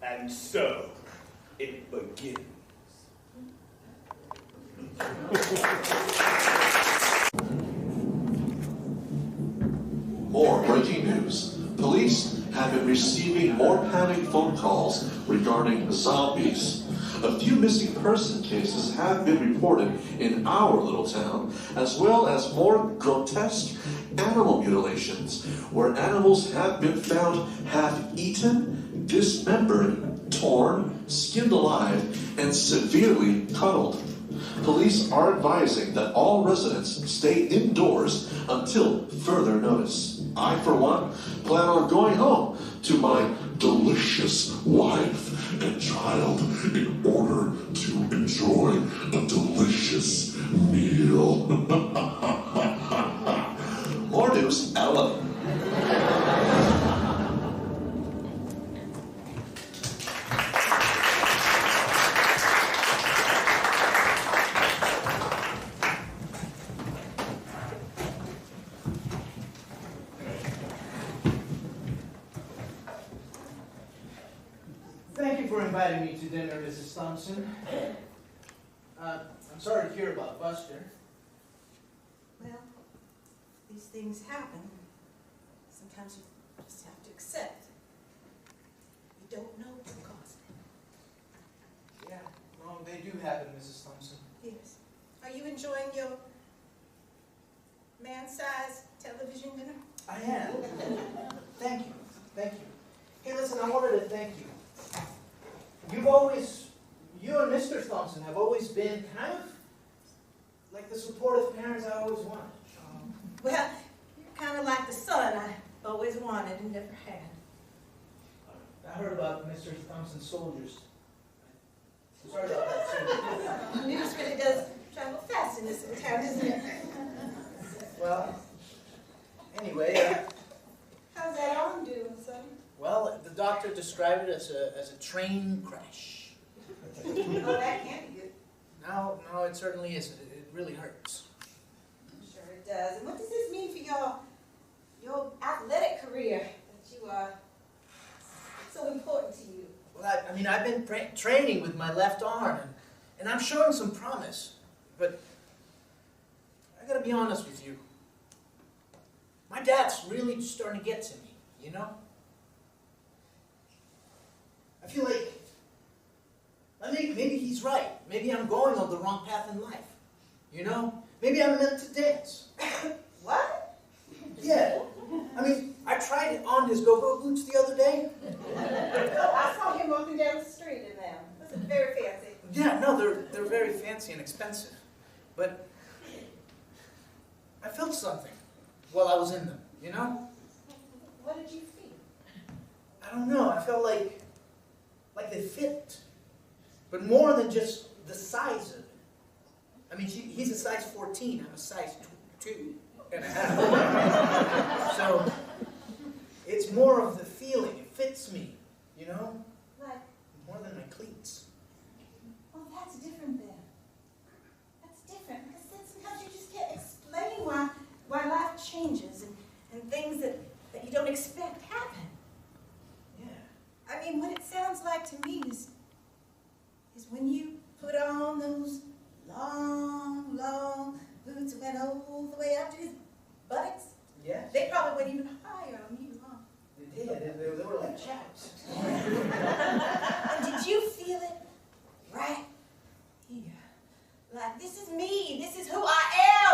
And so it begins. More breaking news. Police have been receiving more panicked phone calls regarding zombies. A few missing person cases have been reported in our little town, as well as more grotesque animal mutilations, where animals have been found half-eaten, dismembered, torn, skinned alive, and severely cuddled. Police are advising that all residents stay indoors until further notice. I, for one, plan on going home to my delicious wife and child in order to enjoy a delicious meal. More news at 11. Thank you for inviting me to dinner, Mrs. Thompson. I'm sorry to hear about Buster. Well, these things happen. Sometimes you just have to accept. You don't know what caused it. Yeah, well, they do happen, Mrs. Thompson. Yes. Are you enjoying your man-sized television dinner? I am. Thank you. Thank you. Hey, listen, I wanted to thank you. You and Mr. Thompson have always been kind of like the supportive parents I always wanted. Well, you're kind of like the son I always wanted and never had. I heard about Mr. Thompson's soldiers. Sorry about that, too. News really does travel fast in this little town, doesn't it? Well, anyway, How's that arm doing, son? well, the doctor described it as a train crash. Oh, that can't be good. No, it certainly isn't. It really hurts. I'm sure it does. And what does this mean for your athletic career that you are so important to you? Well, I've been training with my left arm, and I'm showing some promise. But I gotta be honest with you. My dad's really starting to get to me, you know? I feel like maybe he's right. Maybe I'm going on the wrong path in life. You know? Maybe I'm meant to dance. What? Yeah. I tried it on his go-go boots the other day. Oh, I saw him walking down the street in them. This is very fancy. Yeah, no, they're very fancy and expensive. But I felt something while I was in them, you know? What did you feel? I don't know. I felt like they fit. But more than just the size of it. He's a size 14. I'm a size 2.5. So it's more of the feeling. It fits me, you know? Like, More than my cleats. well, that's different then. That's different because then sometimes you just can't explain why life changes and things that you don't expect happen. Yeah. What it sounds like to me is when you put on those long, long boots that went all the way up to his buttocks. Yeah. They probably went even higher on you, huh? They did. They were like chaps. And did you feel it right here? Like, this is me. This is who I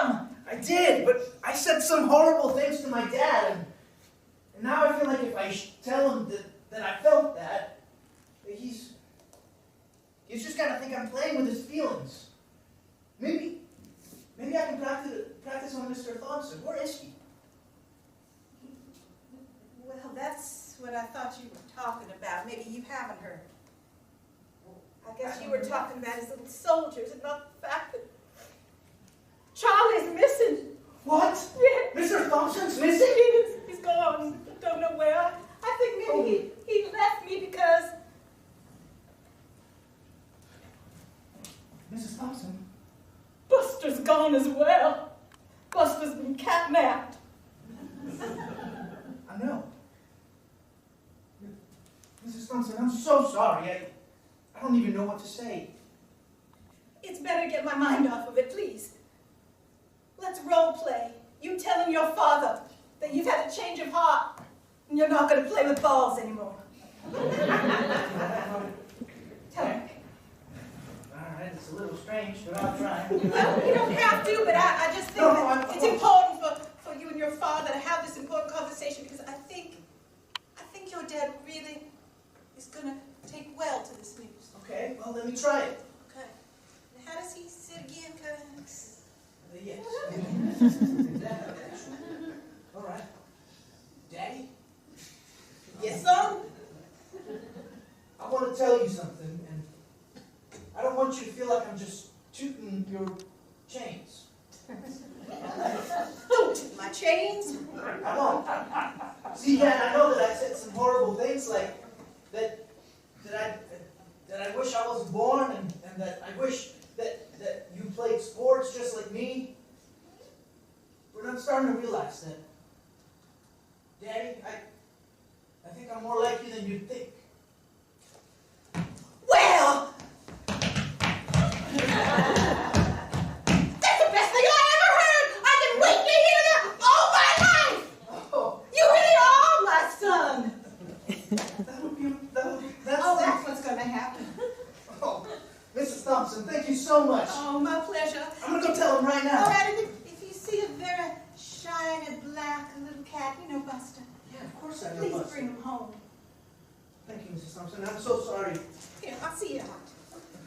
am. I did, but I said some horrible things to my dad, and now I feel like if I tell him that I felt that, he's just gonna think I'm playing with his feelings. Maybe I can practice on Mr. Thompson. Where is he? Well, that's what I thought you were talking about. Maybe you haven't heard. I guess you were talking about his little soldiers and not the fact that Charlie's missing. What? Yeah. Mr. Thompson's missing? He's gone. Don't know where. I think maybe he left me because... Mrs. Thompson? Buster's gone as well. Buster's been catnapped. I know. Mrs. Thompson, I'm so sorry. I don't even know what to say. it's better to get my mind off of it, please. Let's role play. You telling your father that you've had a change of heart and you're not going to play with balls anymore. Tell me. All right, it's a little strange, but I'll try. Well, you don't have to, but I just think that it's important for you and your father to have this important conversation, because I think your dad really is going to take well to this news. Okay, well, let me try it. Okay. And how does he sit again, kind of? Yes. All right. Daddy? Yes, son? I want to tell you something, and I don't want you to feel like I'm just tooting your chains. Don't toot my chains. I won't. See, Dad, I know that I said some horrible things like that I wish I wasn't born, and that I wish that you played sports just like me. But I'm starting to realize that, Daddy, I think I'm more like you than you'd think. Well, that's the best thing I ever heard. I've been waiting to hear that all my life. Oh, You really are my son. that's What's going to happen. Oh, Mrs. Thompson, thank you so much. Oh, my pleasure. I'm going to go tell him right now. All right, and if you see a very shy and black little cat, you know Buster. Yeah, of course I know. Please Buster. bring him home. Thank you, Mrs. Thompson. I'm so sorry. Here, I'll see you out.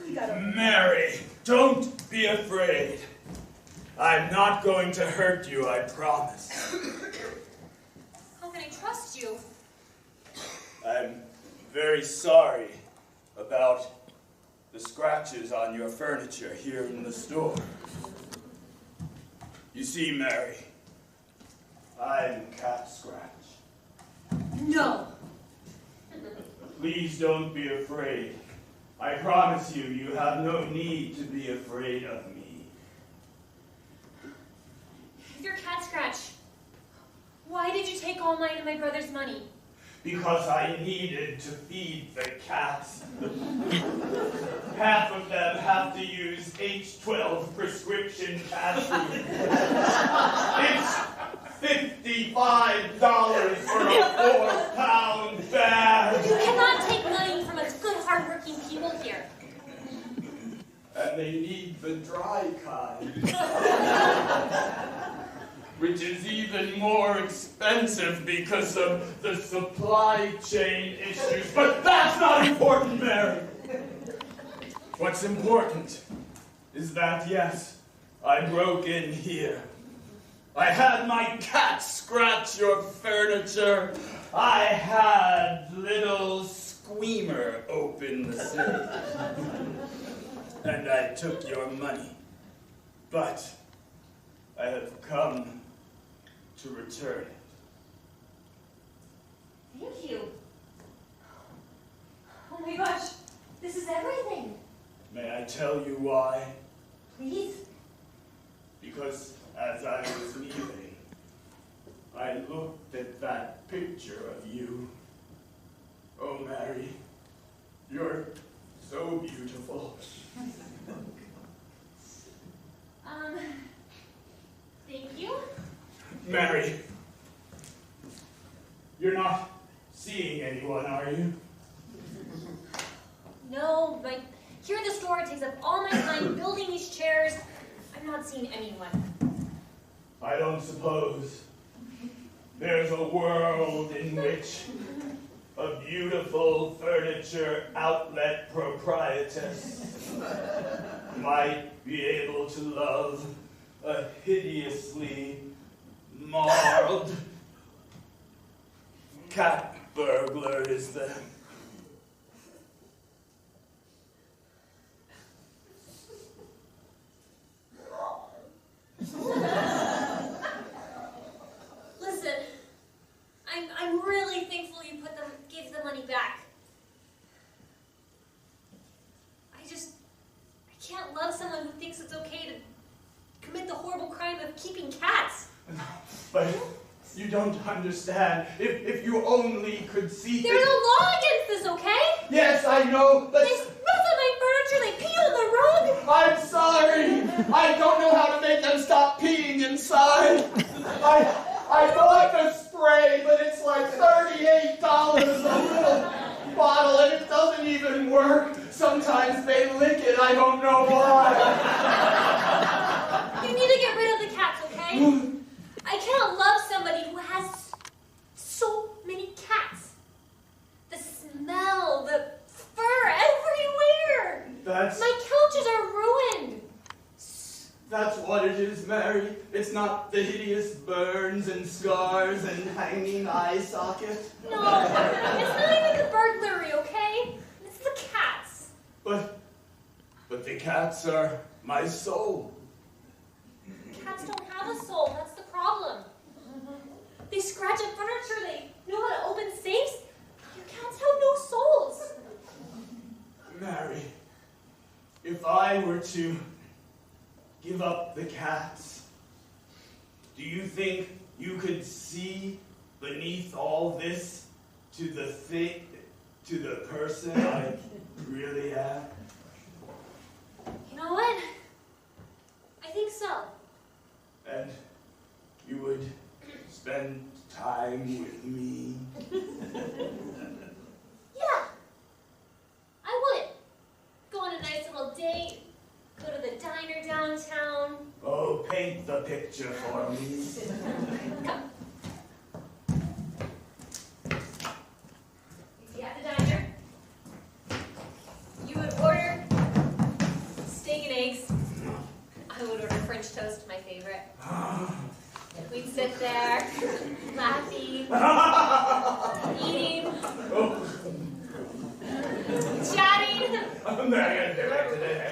You got to. Mary, don't be afraid. I'm not going to hurt you, I promise. How can I trust you? I'm very sorry about the scratches on your furniture here in the store. You see, Mary, I'm Cat Scratch. No. Please don't be afraid. I promise you, you have no need to be afraid of me. If you're Cat Scratch, why did you take all mine and my brother's money? Because I needed to feed the cats. Half of them have to use H12 prescription cat food. It's $55 for a 4-pound bag. You cannot take money from us good, hardworking people here. And they need the dry kind. Which is even more expensive because of the supply chain issues. But that's not important, Mary. What's important is that, yes, I broke in here. I had my cat scratch your furniture. I had little Squeamer open the safe. And I took your money. But I have come to return it. Thank you. Oh my gosh, this is everything. May I tell you why? Please? Because as I was leaving, I looked at that picture of you. Oh, Mary, you're so beautiful. Thank you. Mary, you're not seeing anyone, are you? No, but here at the store it takes up all my time building these chairs. I'm not seeing anyone. I don't suppose there's a world in which a beautiful furniture outlet proprietress might be able to love a hideously marred cat burglar, is there? Listen, I'm really thankful you gave the money back. I can't love someone who thinks it's okay to commit the horrible crime of keeping cats. But you don't understand. If you only could see There's a law against this, okay? Yes, I know, but They rough on my furniture, they pee on the rug. I'm sorry. I don't know how to make them stop peeing inside. I bought the spray, but it's like $38 a little bottle, and it doesn't even work. Sometimes they lick it, I don't know why. You need to get rid of the cats, okay? I cannot love somebody who has so many cats. The smell, the fur everywhere. My couches are ruined. That's what it is, Mary. It's not the hideous burns and scars and hanging eye socket. No, it's not even the burglary, okay? It's the cats. But the cats are my soul. Cats don't have a soul, that's the problem. They scratch at furniture, they know how to open safes. Your cats have no souls. Mary, if I were to give up the cats, do you think you could see beneath all this to the person I really am? You know what? I think so. And you would spend time with me? Yeah, I would. Go on a nice little date, go to the diner downtown. Oh, paint the picture for me. Come. You see, at the diner, you would order steak and eggs. I would order French toast, my favorite. We'd sit there, laughing, eating, chatting. I'm not gonna do it today.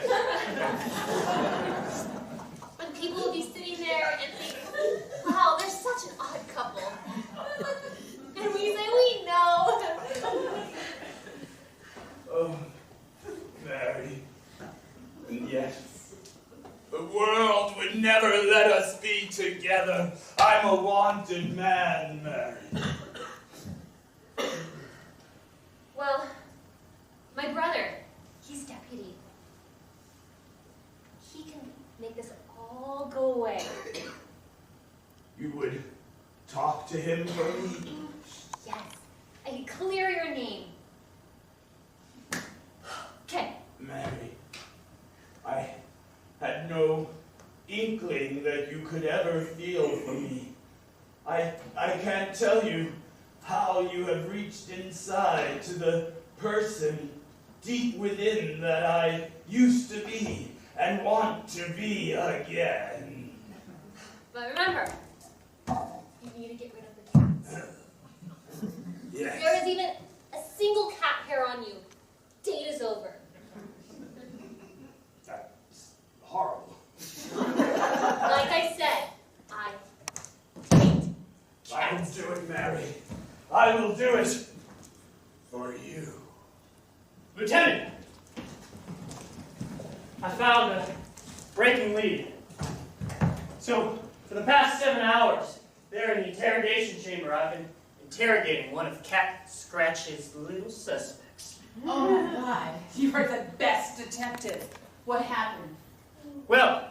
And people would be sitting there and think, wow, they're such an odd couple. And we say, we know. Oh, Mary. And yet, the world would never let us be together. I'm a wanted man, Mary. Well, my brother, he's deputy. He can make this all go away. You would talk to him for me? Yes, I can clear your name. Okay. Mary, I had no inkling that you could ever feel for me. I can't tell you how you have reached inside to the person deep within that I used to be and want to be again. But remember, you need to get rid of the cats. Yes. If there is even a single cat hair on you, date is over. That's horrible. Like I said, I hate I will cats. do it, Mary. I will do it for you. Lieutenant! I found a breaking lead. So, for the past 7 hours, there in the interrogation chamber, I've been interrogating one of Cat Scratch's little suspects. Oh my God, you are the best detective. What happened? Well,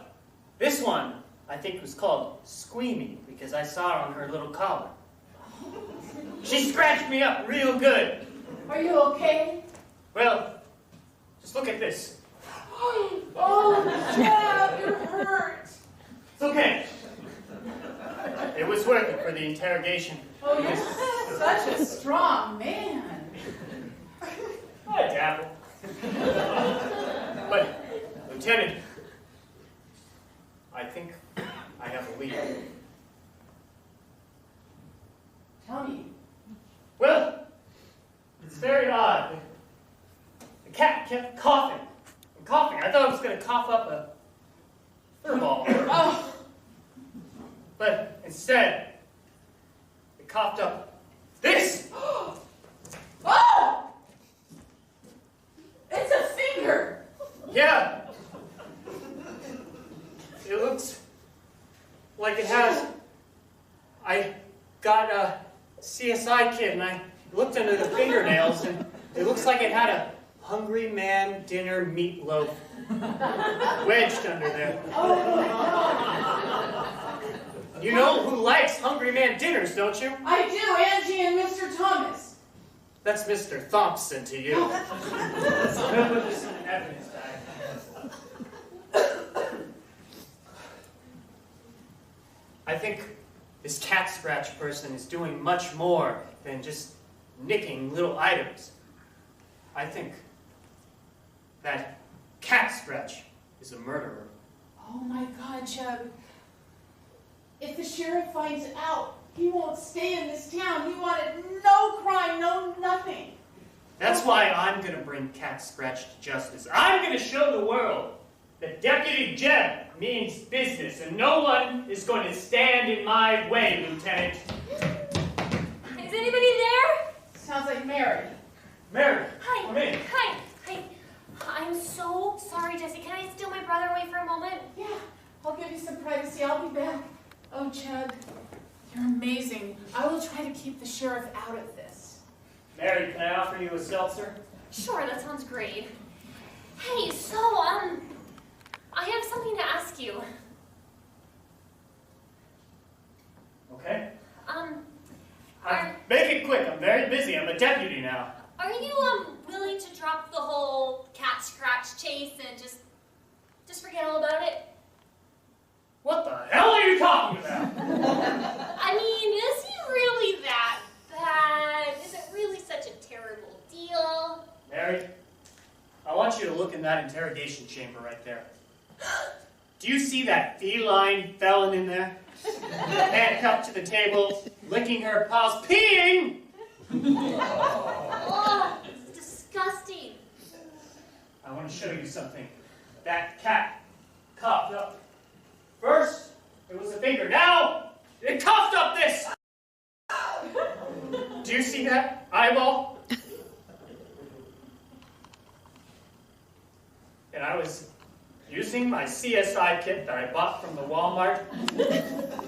this one, I think, was called Squeamy because I saw her on her little collar. She scratched me up real good. Are you okay? Well, just look at this. Oh, yeah, you're hurt. It's okay. It was worth it for the interrogation. Oh, you're such a strong man. I dabble. But, Lieutenant, I think I have a lead. Tell me. Well, it's very odd. The cat kept coughing and coughing. I thought I was going to cough up a fur ball. Oh, But instead, it coughed up this. oh! It's a finger. Yeah. It looks like it has. I got a CSI kit and I looked under the fingernails and it looks like it had a Hungry Man dinner meatloaf wedged under there. Oh my God. You know who likes Hungry Man dinners, don't you? I do, Angie and Mr. Thomas. That's Mr. Thompson to you. I'm gonna put this in an evidence bag. I think this cat scratch person is doing much more than just nicking little items. I think that cat scratch is a murderer. Oh my God, Chubb. If the sheriff finds out, he won't stay in this town. He wanted no crime, no nothing. That's why I'm going to bring Cat Scratch to justice. I'm going to show the world that Deputy Jeb means business, and no one is going to stand in my way, Lieutenant. Is anybody there? Sounds like Mary. Mary, Hi. come in. Hi. I'm so sorry, Jesse. Can I steal my brother away for a moment? Yeah, I'll give you some privacy. I'll be back. Oh, Chubb, you're amazing. I will try to keep the sheriff out of this. Mary, can I offer you a seltzer? Sure, that sounds great. Hey, so, I have something to ask you. Okay. Are Make it quick. I'm very busy. I'm a deputy now. you, willing to drop the whole cat scratch chase and just forget all about it? What the hell are you talking about? I mean, is he really that bad? Is it really such a terrible deal? Mary, I want you to look in that interrogation chamber right there. Do you see that feline felon in there? Handcuffed to the table, licking her paws, peeing! Oh, it's disgusting. I want to show you something. That cat cuffed up. First, it was a finger. Now, it cuffed up this! Do you see that eyeball? And I was using my CSI kit that I bought from the Walmart,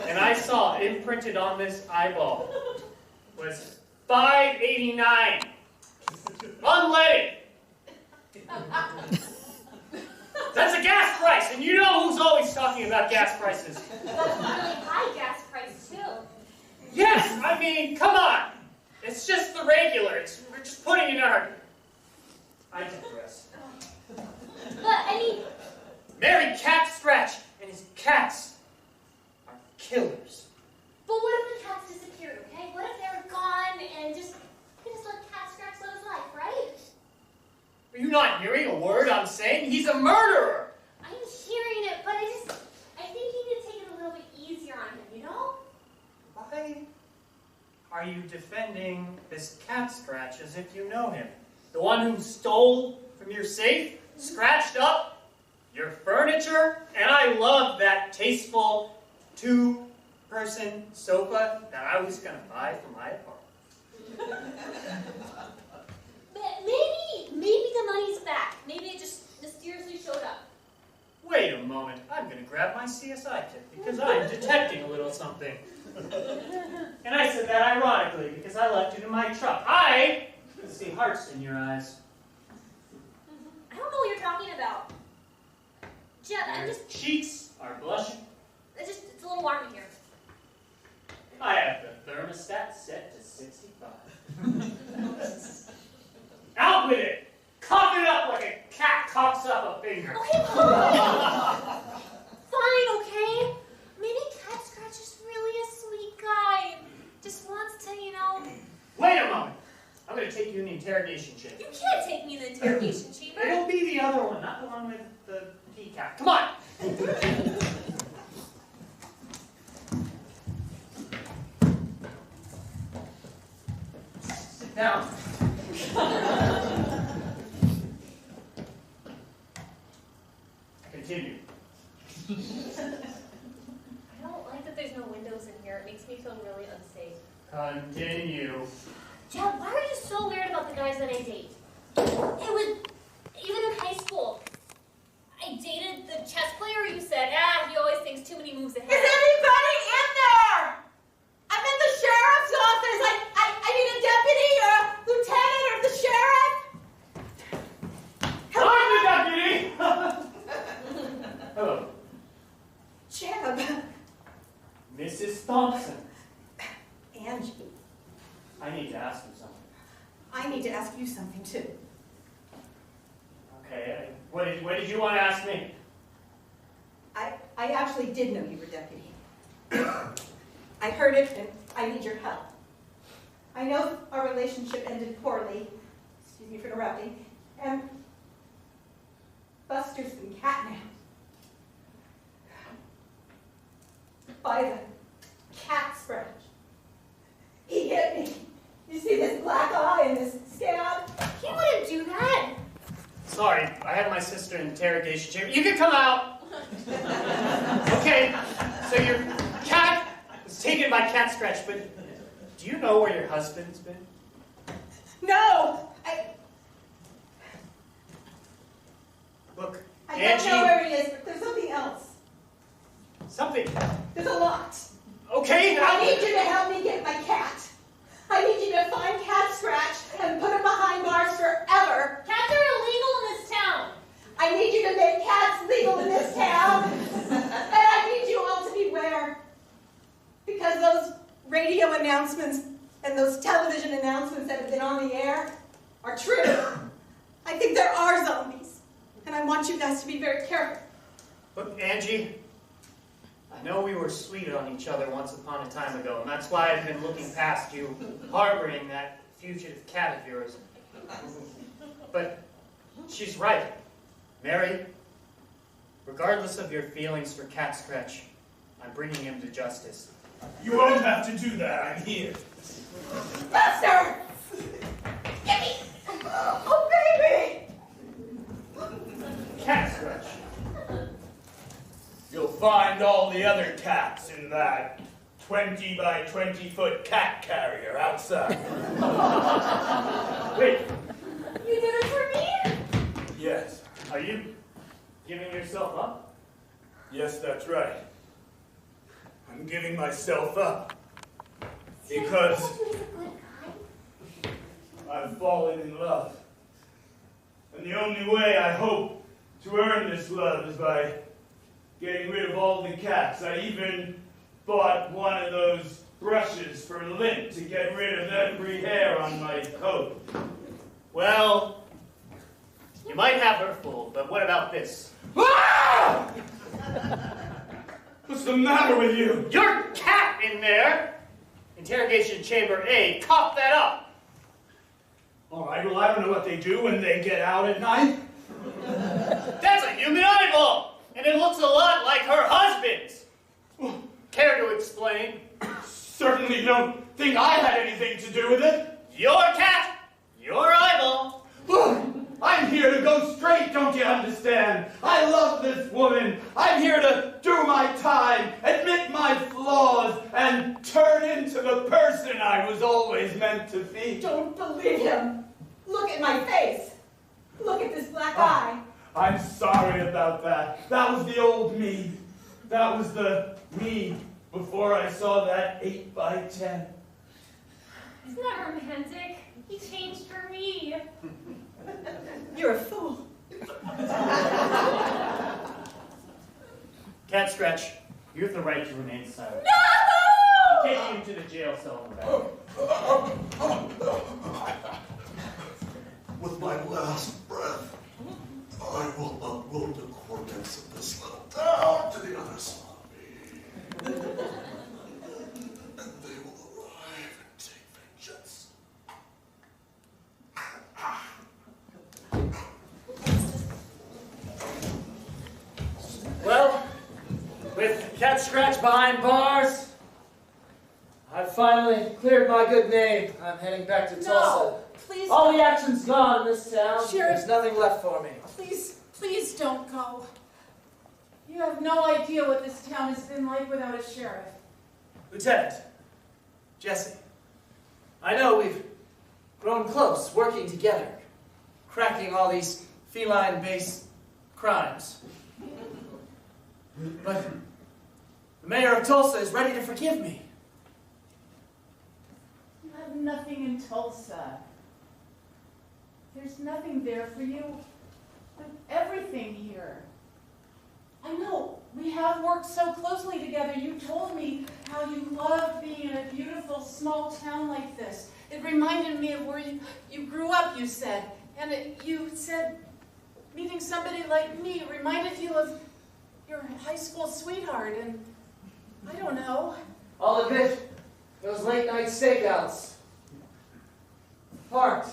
and I saw imprinted on this eyeball was $5.89, unleaded. That's a gas price, and you know who's always talking about gas prices. That's a really high gas price, too. Yes, I mean, come on. It's just the regular. We're just putting it in our... I digress. But, I mean... Mary, Cat Scratch and his cats are killers. But what if the cats disappeared, okay? What if they're gone and just let Cat Scratch live his life, right? Are you not hearing a word I'm saying? He's a murderer! I'm hearing it, but I think you need to take it a little bit easier on him, you know? Why are you defending this Cat Scratch as if you know him? The one who stole from your safe, scratched up your furniture, and I love that tasteful two-person sofa that I was going to buy for my apartment. Maybe the money's back. Maybe it just mysteriously showed up. Wait a moment. I'm going to grab my CSI kit because I'm detecting a little something. And I said that ironically because I left it in my truck. I can see hearts in your eyes. I don't know what you're talking about. Jeb, Your cheeks are blushing. it's a little warm in here. I have the thermostat set to 65. Out with it! Cough it up like a cat coughs up a finger. Okay, fine, okay? Maybe Cat Scratch is really a sweet guy. Just wants to, Wait a moment. I'm going to take you in the interrogation chamber. You can't take me in the interrogation chamber. It'll be the other one, not the one with the peacock. Come on! Sit down. Continue. I don't like that there's no windows in here. It makes me feel really unsafe. Continue. Jeb, why are you so weird about the guys that I date? It was, even in high school, I dated the chess player you said, he always thinks too many moves ahead. Is anybody in there? I'm in the sheriff's office. I need a deputy or a lieutenant or the sheriff. I'm the deputy! Miss Thompson. Angie, I need to ask you something. I need to ask you something too. Okay, what did you want to ask me? I actually did know you were deputy. I heard it, and I need your help. I know our relationship ended poorly, excuse me for interrupting, and Buster's been catnapped by the cat scratch. He hit me. You see this black eye and this scab? He wouldn't do that. Sorry, I had my sister in interrogation chamber. You can come out! Okay, so your cat was taken by cat scratch, but do you know where your husband's been? No! Look, I Angie. don't know where he is, but there's something else. Something. There's a lot. Okay, I need you to help me get my cat. I need you to find Cat Scratch and put him behind bars forever. Cats are illegal in this town. I need you to make cats legal in this town. And I need you all to beware. Because those radio announcements and those television announcements that have been on the air are true. I think there are zombies. And I want you guys to be very careful. Look, Angie, I know we were sweet on each other once upon a time ago, and that's why I've been looking past you, harboring that fugitive cat of yours. But she's right. Mary, regardless of your feelings for Cat Scratch, I'm bringing him to justice. You won't have to do that. I'm here. Buster! Get me! Oh, baby! Cat Scratch! You'll find all the other cats in that 20 by 20 foot cat carrier outside. Wait, You did it for me? Yes. are you giving yourself up? Yes, that's right. I'm giving myself up. Because He was a good guy. I've fallen in love. And the only way I hope to earn this love is by getting rid of all the cats. I even bought one of those brushes for lint to get rid of every hair on my coat. Well, you might have her fooled, but what about this? Ah! What's the matter with you? Your cat in there! Interrogation chamber A, cough that up! All right, well, I don't know what they do when they get out at night. That's a human eyeball! And it looks a lot like her husband's! Care to explain? Certainly don't think I had anything to do with it. Your cat, your eyeball. Look, I'm here to go straight, don't you understand? I love this woman. I'm here to do my time, admit my flaws, and turn into the person I was always meant to be. Don't believe him. Look at my face. Look at this black eye. I'm sorry about that. That was the old me. That was the me before I saw that 8 by 10. Isn't that romantic? He changed for me. You're a fool. Cat Scratch, you have the right to remain silent. No! I'll take you to the jail cell in the back. With my last breath, I will unload the coordinates of this little town to the other zombie. And they will arrive and take vengeance. Well, with Cat Scratch behind bars, I've finally cleared my good name. I'm heading back to Tulsa. No, please. All the action's gone in this town. Sheriff. There's nothing left for me. Please don't go. You have no idea what this town has been like without a sheriff. Lieutenant, Jesse, I know we've grown close, working together, cracking all these feline-based crimes. But the mayor of Tulsa is ready to forgive me. You have nothing in Tulsa. There's nothing there for you. But everything here. I know, we have worked so closely together. You told me how you love being in a beautiful small town like this. It reminded me of where you grew up, you said. And you said meeting somebody like me reminded you of your high school sweetheart, and I don't know. I'll admit, those late night stakeouts. Parked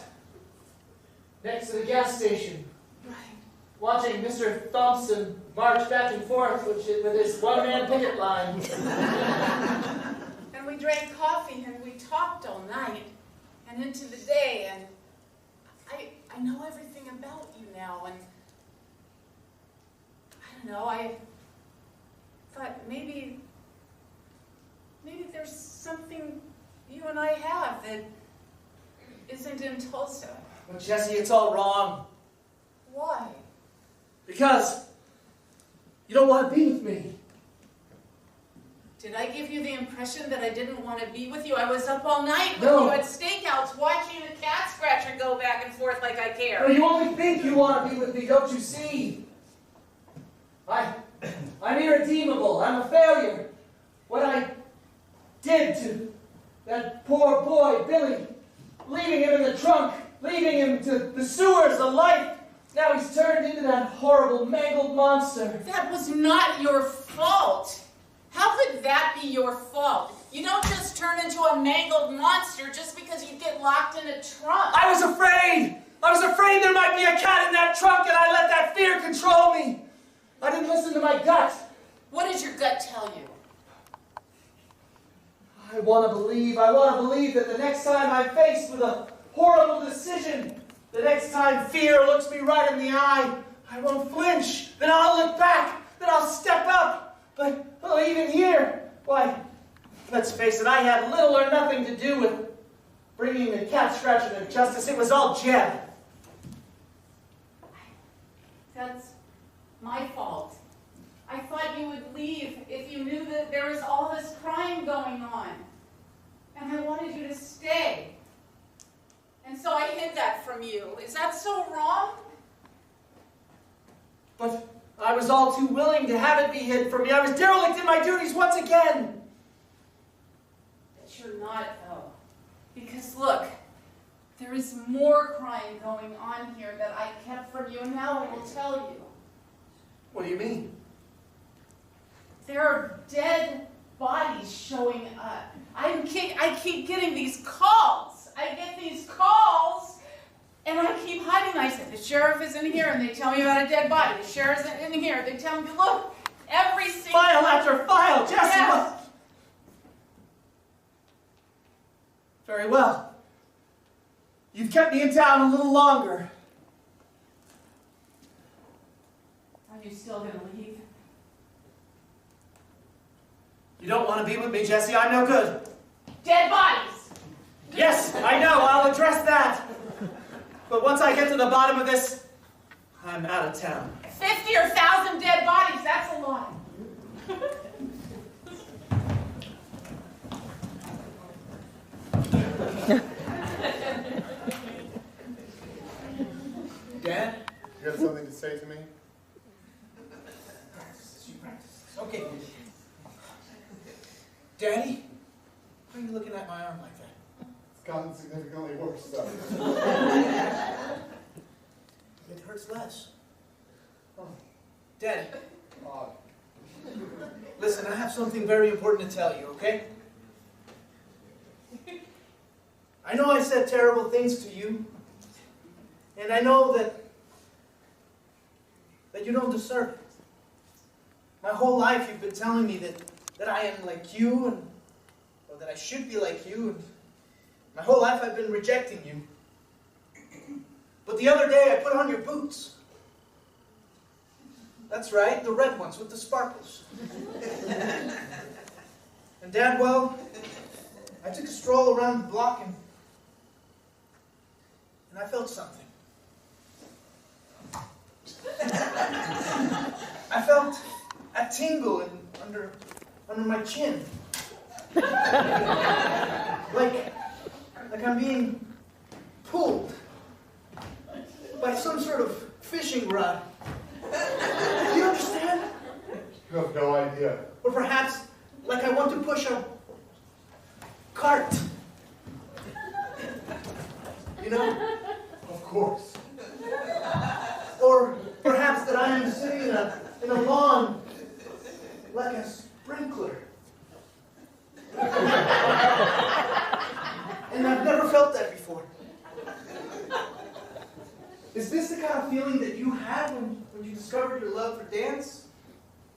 next to the gas station. Right. Watching Mr. Thompson march back and forth with his one-man picket line. And we drank coffee and we talked all night and into the day, and I know everything about you now, and I don't know, I thought maybe there's something you and I have that isn't in Tulsa. But Jesse, it's all wrong. Why? Because you don't want to be with me. Did I give you the impression that I didn't want to be with you? I was up all night with No. you at stakeouts watching the cat scratcher go back and forth like I care. No, you only think you want to be with me, don't you see? I'm irredeemable. I'm a failure. What I did to that poor boy, Billy, leaving him in the trunk, leaving him to the sewers, the life. Now he's turned into that horrible, mangled monster. That was not your fault. How could that be your fault? You don't just turn into a mangled monster just because you get locked in a trunk. I was afraid. I was afraid there might be a cat in that trunk, and I let that fear control me. I didn't listen to my gut. What does your gut tell you? I want to believe that the next time I'm faced with a horrible decision, the next time fear looks me right in the eye, I won't flinch. Then I'll look back. Then I'll step up. But, well, even here, why, let's face it, I had little or nothing to do with bringing the cat scratcher to justice. It was all Jeb. That's my fault. I thought you would leave if you knew that there was all this crime going on. And I wanted you to stay. And so I hid that from you. Is that so wrong? But I was all too willing to have it be hid from me. I was derelict in my duties once again. But you're not, though. Because look, there is more crime going on here that I kept from you, and now I will tell you. What do you mean? There are dead bodies showing up. I keep getting these calls. I get these calls, and I keep hiding. I said, the sheriff is in here, and they tell me about a dead body. The sheriff is in here. They tell me, look, every single... File after file, Jesse! Yes. Very well. You've kept me in town a little longer. Are you still going to leave? You don't want to be with me, Jesse. I'm no good. Dead bodies! Yes, I know. I'll address that. But once I get to the bottom of this, I'm out of town. 50 or 1,000 dead bodies, that's a lot. Dad? You have something to say to me? Okay. Daddy? Why are you looking at my arm like that? It's gotten significantly worse, though. It hurts less. Oh. Daddy, Odd. listen, I have something very important to tell you, okay? I know I said terrible things to you, and I know that you don't deserve it. My whole life you've been telling me that I am like you, or that I should be like you, and my whole life I've been rejecting you. But the other day I put on your boots. That's right, the red ones with the sparkles. And Dad, well, I took a stroll around the block and I felt something. I felt a tingle under my chin. Like I'm being pulled by some sort of fishing rod. Do you understand? You have no idea. Or perhaps Like I want to push a cart. You know? Of course. Or perhaps that I am sitting in a lawn like a sprinkler. And I've never felt that before. Is this the kind of feeling that you had when you discovered your love for dance?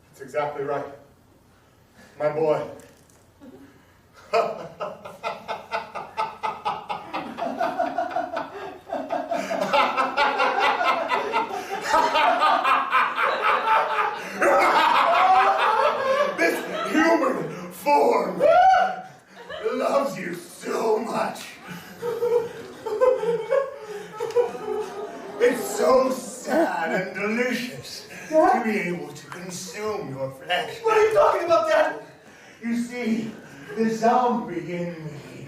That's exactly right. My boy. This human form loves you so much. It's so sad and delicious to be able to consume your flesh. What are you talking about, Dad? You see, the zombie in me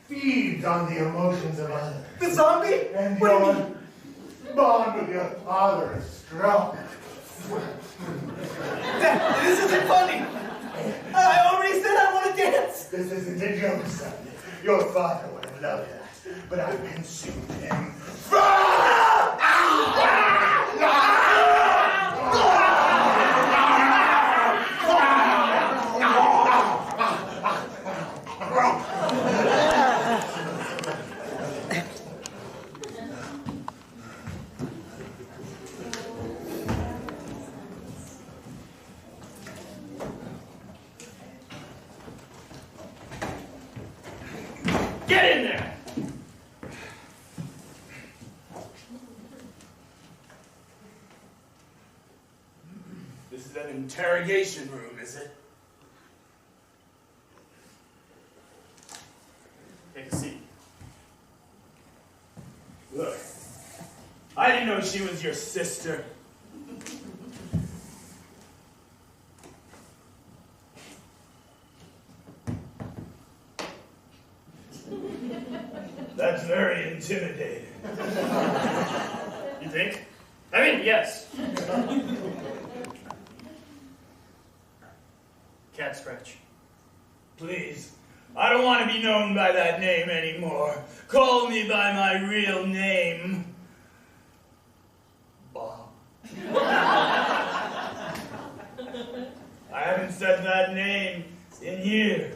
feeds on the emotions of others. The zombie? And What do you your mean? bond with your father is strong. Dad, this isn't funny. I already said I want to dance. This isn't a joke, son. Your father would have loved that, but I've consumed him. Get in there! This is an interrogation room, is it? Take a seat. Look, I didn't know she was your sister. That's very intimidating. You think? I mean, yes. Cat scratch. Please, I don't want to be known by that name anymore. Call me by my real name. Bob. I haven't said that name in years.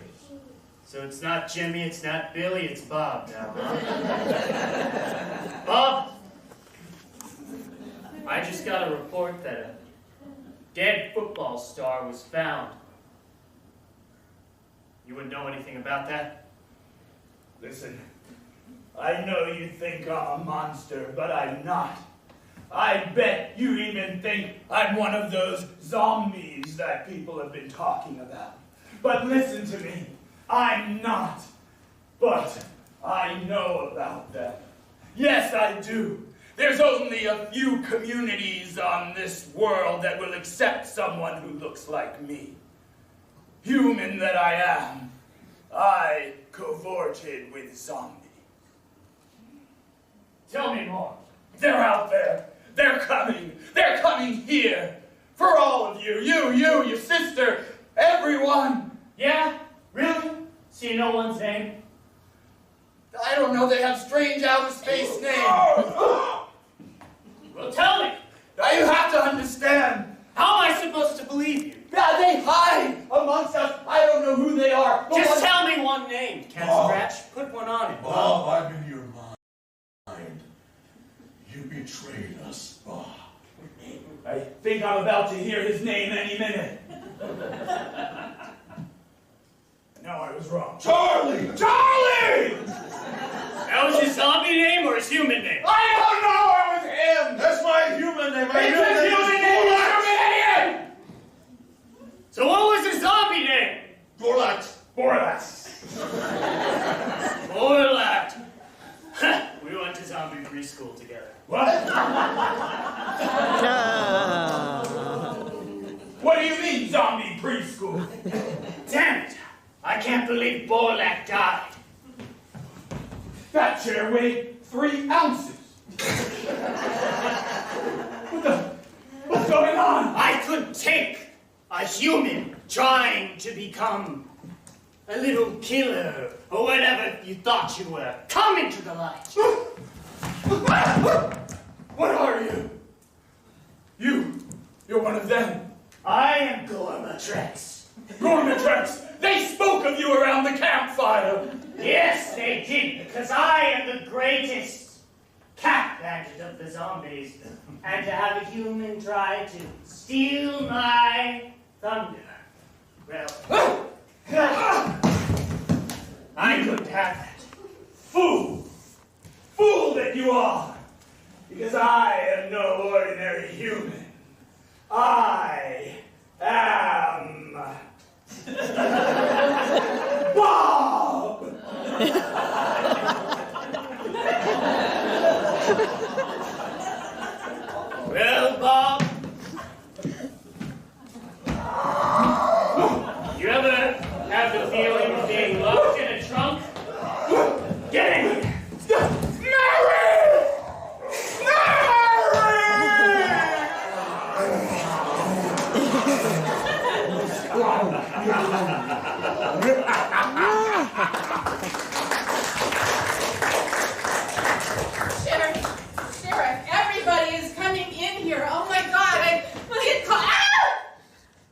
So it's not Jimmy, it's not Billy, it's Bob now, huh? Bob, I just got a report that a dead football star was found. You wouldn't know anything about that? Listen, I know you think I'm a monster, but I'm not. I bet you even think I'm one of those zombies that people have been talking about. But listen to me. I'm not, but I know about them. Yes, I do. There's only a few communities on this world that will accept someone who looks like me. Human that I am, I cavorted with zombie. Tell me more. They're out there. They're coming. They're coming here. For all of you. You, your sister, everyone. Yeah? Really? So you know one's name? I don't know. They have strange outer space names. Well, tell me. Now you have to understand. How am I supposed to believe you? Yeah, they hide amongst us. I don't know who they are. Just tell me one name, Cat Scratch. Put one on it. Bob, I'm in your mind. You betrayed us, Bob. I think I'm about to hear his name any minute. No, I was wrong. Charlie! Charlie! That was his zombie name or his human name? I don't know. It was him. That's my human name. My It's his human name. You idiot! So what was his zombie name? Borlax. Borlax. Borlax. We went to zombie preschool together. What? What do you mean, zombie preschool? Damn it! I can't believe Borlax died. That chair weighed 3 ounces. What's going on? I could take a human trying to become a little killer or whatever you thought you were. Come into the light. What are you? You're one of them. I am Gormatrex. Gormatrex, they spoke of you around the campfire. Yes, they did, because I am the greatest cat bandit of the zombies. And to have a human try to steal my thunder, well, I couldn't have that. Fool! Fool that you are! Because I am no ordinary human. I am... Bob! Well, Bob, you ever have the feeling of being locked in a trunk? Get in here! Sheriff, everybody is coming in here. Oh my God, I will get caught. Ah!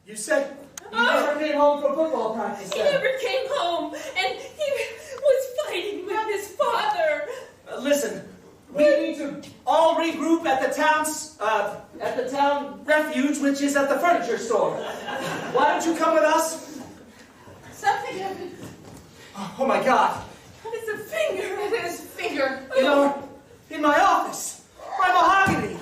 You said you never came home from football practice. He never came home, and he was fighting with his father. Listen, we need to all regroup at the town refuge, which is at the furniture store. Why don't you come with us? Something happened. Oh my God! It's a finger. It is a finger. In my office, my mahogany.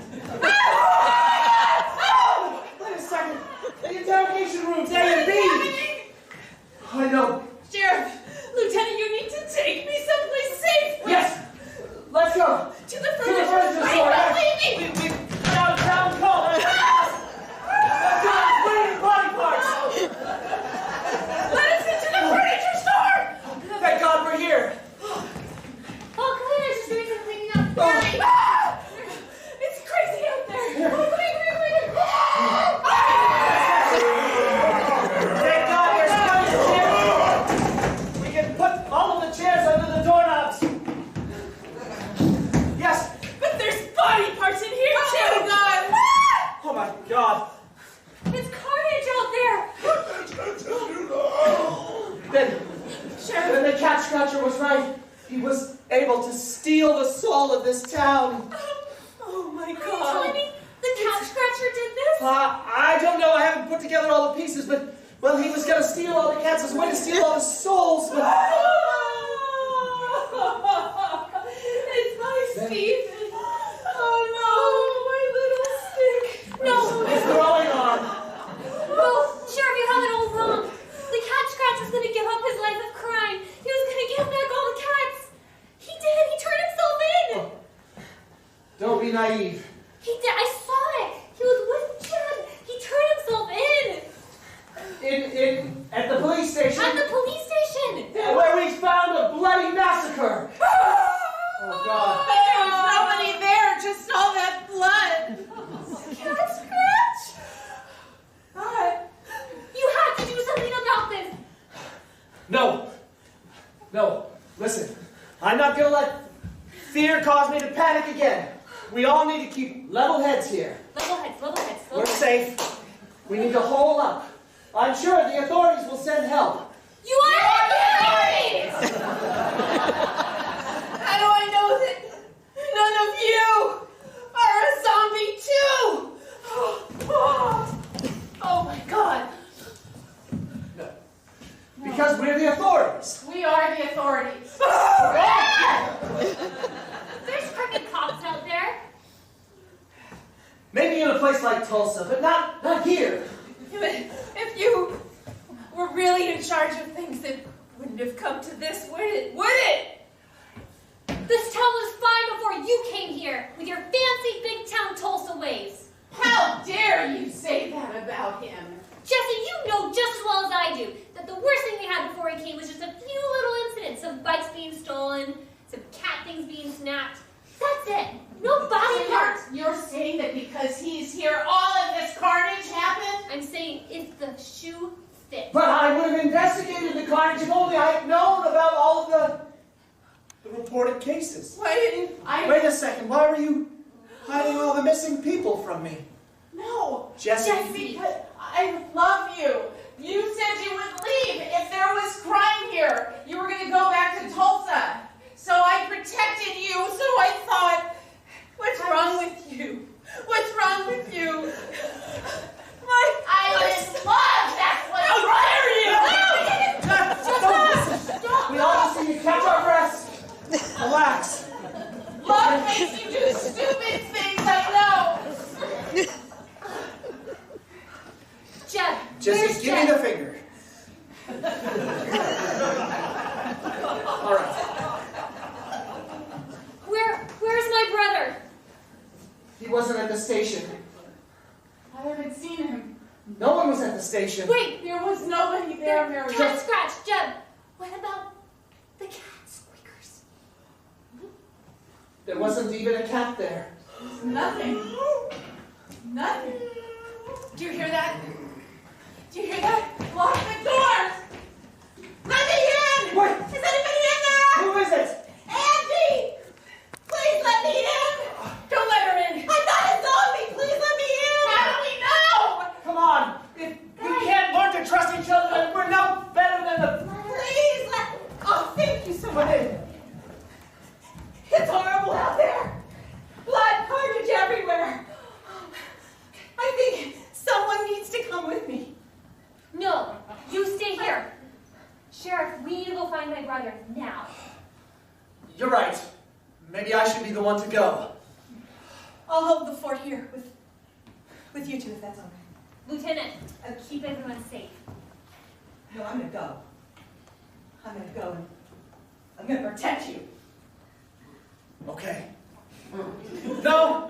Wait a second. The interrogation rooms, A and B. I know. Sheriff, Lieutenant, you need to take me someplace safe. Yes. Let's go. To the furniture store. Right? Leave me. We got a town call. Guys, waiting body parts. Let us into the furniture store. Thank God we're here. Oh, come on, I was just doing some cleaning up. Hurry. Ah! It's crazy out there. Come on. Thank God there's furniture. We can put all of the chairs under the doorknobs. Yes. But there's body parts in here too. God. Oh my God. It's carnage out there. Then the cat scratcher was right. He was able to steal the soul of this town. Oh my Are you God. telling me the cat scratcher did this? I don't know. I haven't put together all the pieces, but well, he was going to steal all the cats as a way to steal all the souls. But It's my Stephen. Oh no, my little stick. No. it's throwing on. Well, Sheriff, you have it all wrong. The cat scratch was going to give up his life of crime. He was going to give back all the cats. He did. He turned himself in. Don't be naive. He did. I saw it. He was with Chad. He turned himself in. At the police station. At the police station. Where we found a bloody massacre. Oh God. But there was nobody there, just all that blood. Cat scratch? You have to do something about this. No. Listen, I'm not going to let fear cause me to panic again. We all need to keep level heads here. Level heads, level heads. We're safe. We need to hole up. I'm sure the authorities will send help. You are the authorities! How do I know that none of you are a zombie too? Oh my God. Because we're the authorities. We are the authorities. There's crooked cops out there. Maybe in a place like Tulsa, but not here. If you were really in charge of things, it wouldn't have come to this, would it? Would it? This town was fine before you came here with your fancy big town Tulsa ways. How dare you say that about him? Jesse, you know just as well as I do that the worst thing we had before he came was just a few little incidents. Some bikes being stolen, some cat things being snapped. That's it. No body parts. You're saying that because he's here, all of this carnage happened? I'm I'm saying if the shoe fits. But I would have investigated the cottage if only I had known about all of the reported cases. Why didn't I? Wait a second, why were you hiding all the missing people from me? No. Jesse? Because I love you. You said you would leave if there was crime here. You were going to go back to Tulsa. So I protected you. So I thought, what's wrong with you? What's wrong with you? I was in love. That's what Stop! We all just need to catch our breaths. Relax. Love makes you do stupid things, I know. Jeb, Jesse, where's give Jeb? me the finger. All right. Where's my brother? He wasn't at the station. I haven't seen him. No one was at the station. Wait, There was nobody there, Mary. cat scratch, Jeb. What about the cat squeakers? There wasn't even a cat there. Nothing. Nothing. Do you hear that? Do you hear that? Lock the doors! Let me in! Wait! Is anybody in there? Who is it? Andy! Please let me in! Don't let her in! I'm not a zombie! Please let me in! How do we know? Come on. If we can't learn to trust each other, then we're no better than the... Please let... Oh, thank you so Come much. in. It's horrible out there. Blood, carnage everywhere. I think someone needs to come with me. No, you stay here. Sheriff, we need to go find my brother now. You're right. Maybe I should be the one to go. I'll hold the fort here with you two, if that's all right. Lieutenant, keep everyone safe. No, I'm gonna go. I'm gonna go and I'm gonna protect you. Okay. No.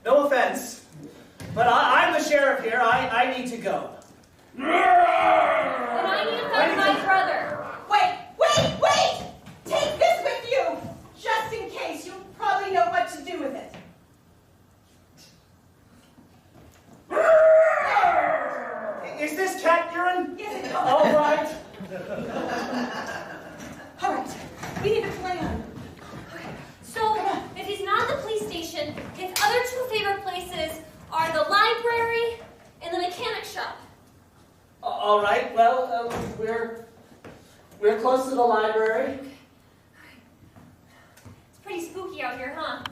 No offense, but I'm the sheriff here. I need to go. And I need to find my brother. Wait! Take this with you, just in case. You probably know what to do with it. Is this cat urine? Yes, it is. All right. All right, we need a plan. So, if he's not at the police station, his other two favorite places are the library and the mechanic shop. All right. Well, we're close to the library. It's pretty spooky out here, huh?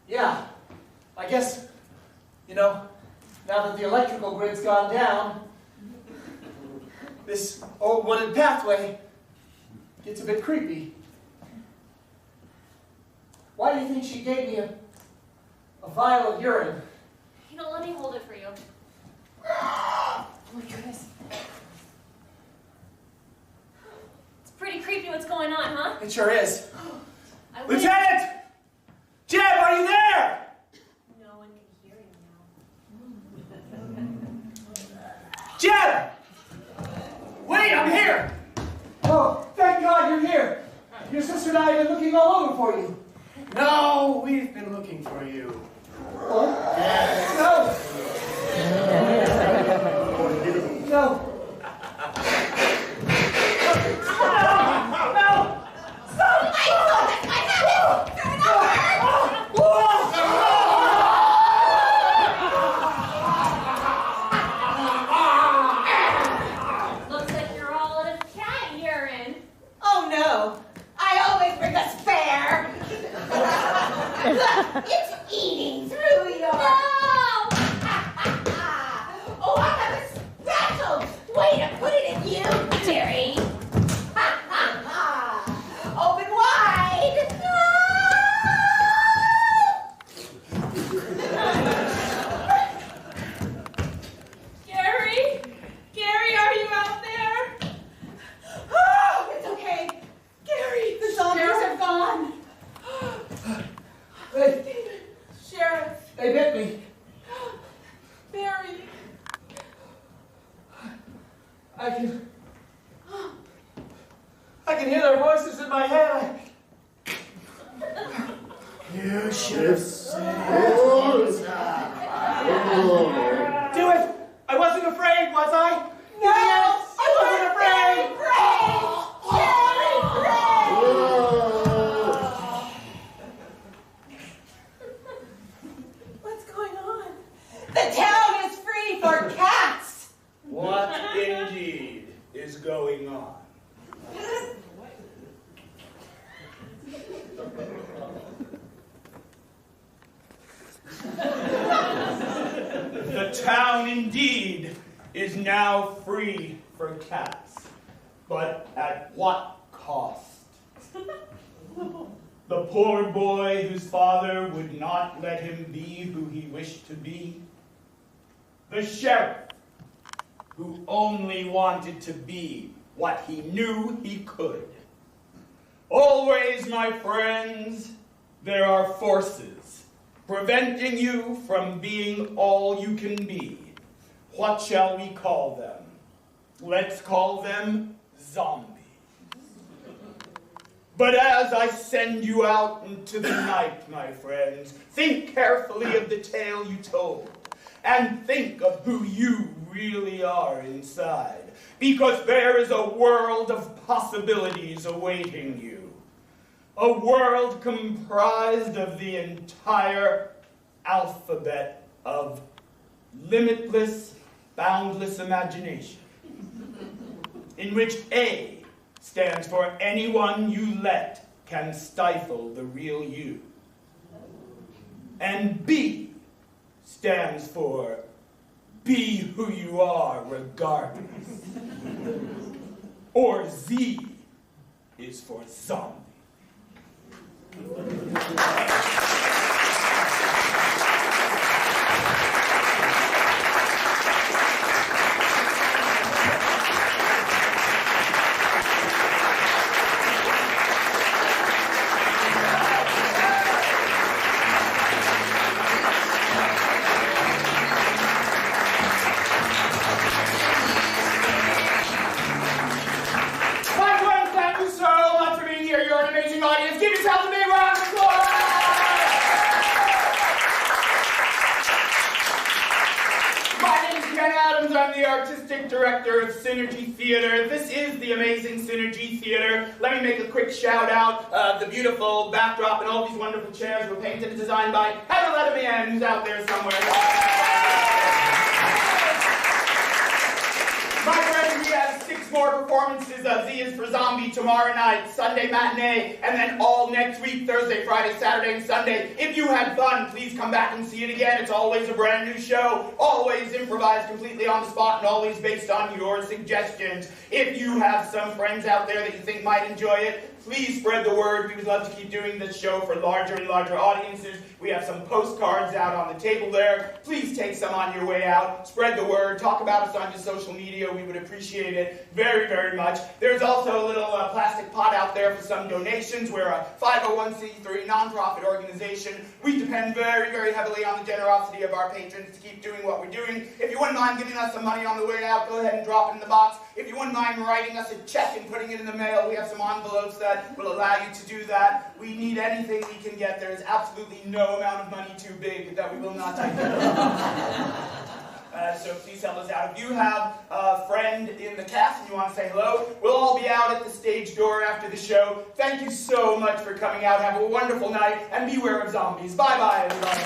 Yeah. I guess, now that the electrical grid's gone down, this old wooded pathway gets a bit creepy. Why do you think she gave me a vial of urine? Let me hold it for you. Oh my goodness. It's pretty creepy what's going on, huh? It sure is. I wish Lieutenant! Jeb, are you there? no one can hear you now. Jeb! Wait, I'm here! Oh, thank God you're here. Your sister and I have been looking all over for you. No, we've been looking for you. No! No! Looks like you're all out of cat urine. Oh no, I always bring a spare. It's eating through your... No! Oh, I have a special way to put it in you, dearie. Open wide. Gary, are you out there? Oh, it's okay. Gary, the zombies are gone. Sheriff, They bit me. Mary. I can hear their voices in my head. You should have said Do it! I wasn't afraid, was I? No, Yes, I wasn't afraid! What's going on? The town is free for cats! What indeed is going on? The town indeed is now free for cats, but at what cost? The poor boy whose father would not let him be who he wished to be. The sheriff who only wanted to be what he knew he could. Always, my friends, there are forces preventing you from being all you can be. What shall we call them? Let's call them zombies. But as I send you out into the night, my friends, think carefully of the tale you told, and think of who you really are inside, because there is a world of possibilities awaiting you. A world comprised of the entire alphabet of limitless, boundless imagination, in which A stands for anyone you let can stifle the real you, and B stands for be who you are regardless, or Z is for zombie. Director of Synergy Theater. This is the amazing Synergy Theater. Let me make a quick shout out. The beautiful backdrop and all these wonderful chairs were painted and designed by Heather Letterman, who's out there somewhere. My friends, we have 6 more performances of Z is for Zombie tomorrow night, Sunday matinee, and then all next week, Thursday, Friday, Saturday, and Sunday. If you had fun, please come back and see it again. It's always a brand new show, always improvised completely on the spot, and always based on your suggestions. If you have some friends out there that you think might enjoy it, please spread the word. We would love to keep doing this show for larger and larger audiences. We have some postcards out on the table there. Please take some on your way out. Spread the word. Talk about us on your social media. We would appreciate it very, very much. There's also a little plastic pot out there for some donations. We're a 501c3 nonprofit organization. We depend very, very heavily on the generosity of our patrons to keep doing what we're doing. If you wouldn't mind giving us some money on the way out, go ahead and drop it in the box. If you wouldn't mind writing us a check and putting it in the mail, we have some envelopes that will allow you to do that. We need anything we can get. There is absolutely no amount of money too big that we will not take care of. So please help us out. If you have a friend in the cast and you want to say hello, we'll all be out at the stage door after the show. Thank you so much for coming out. Have a wonderful night, and beware of zombies. Bye-bye, everybody.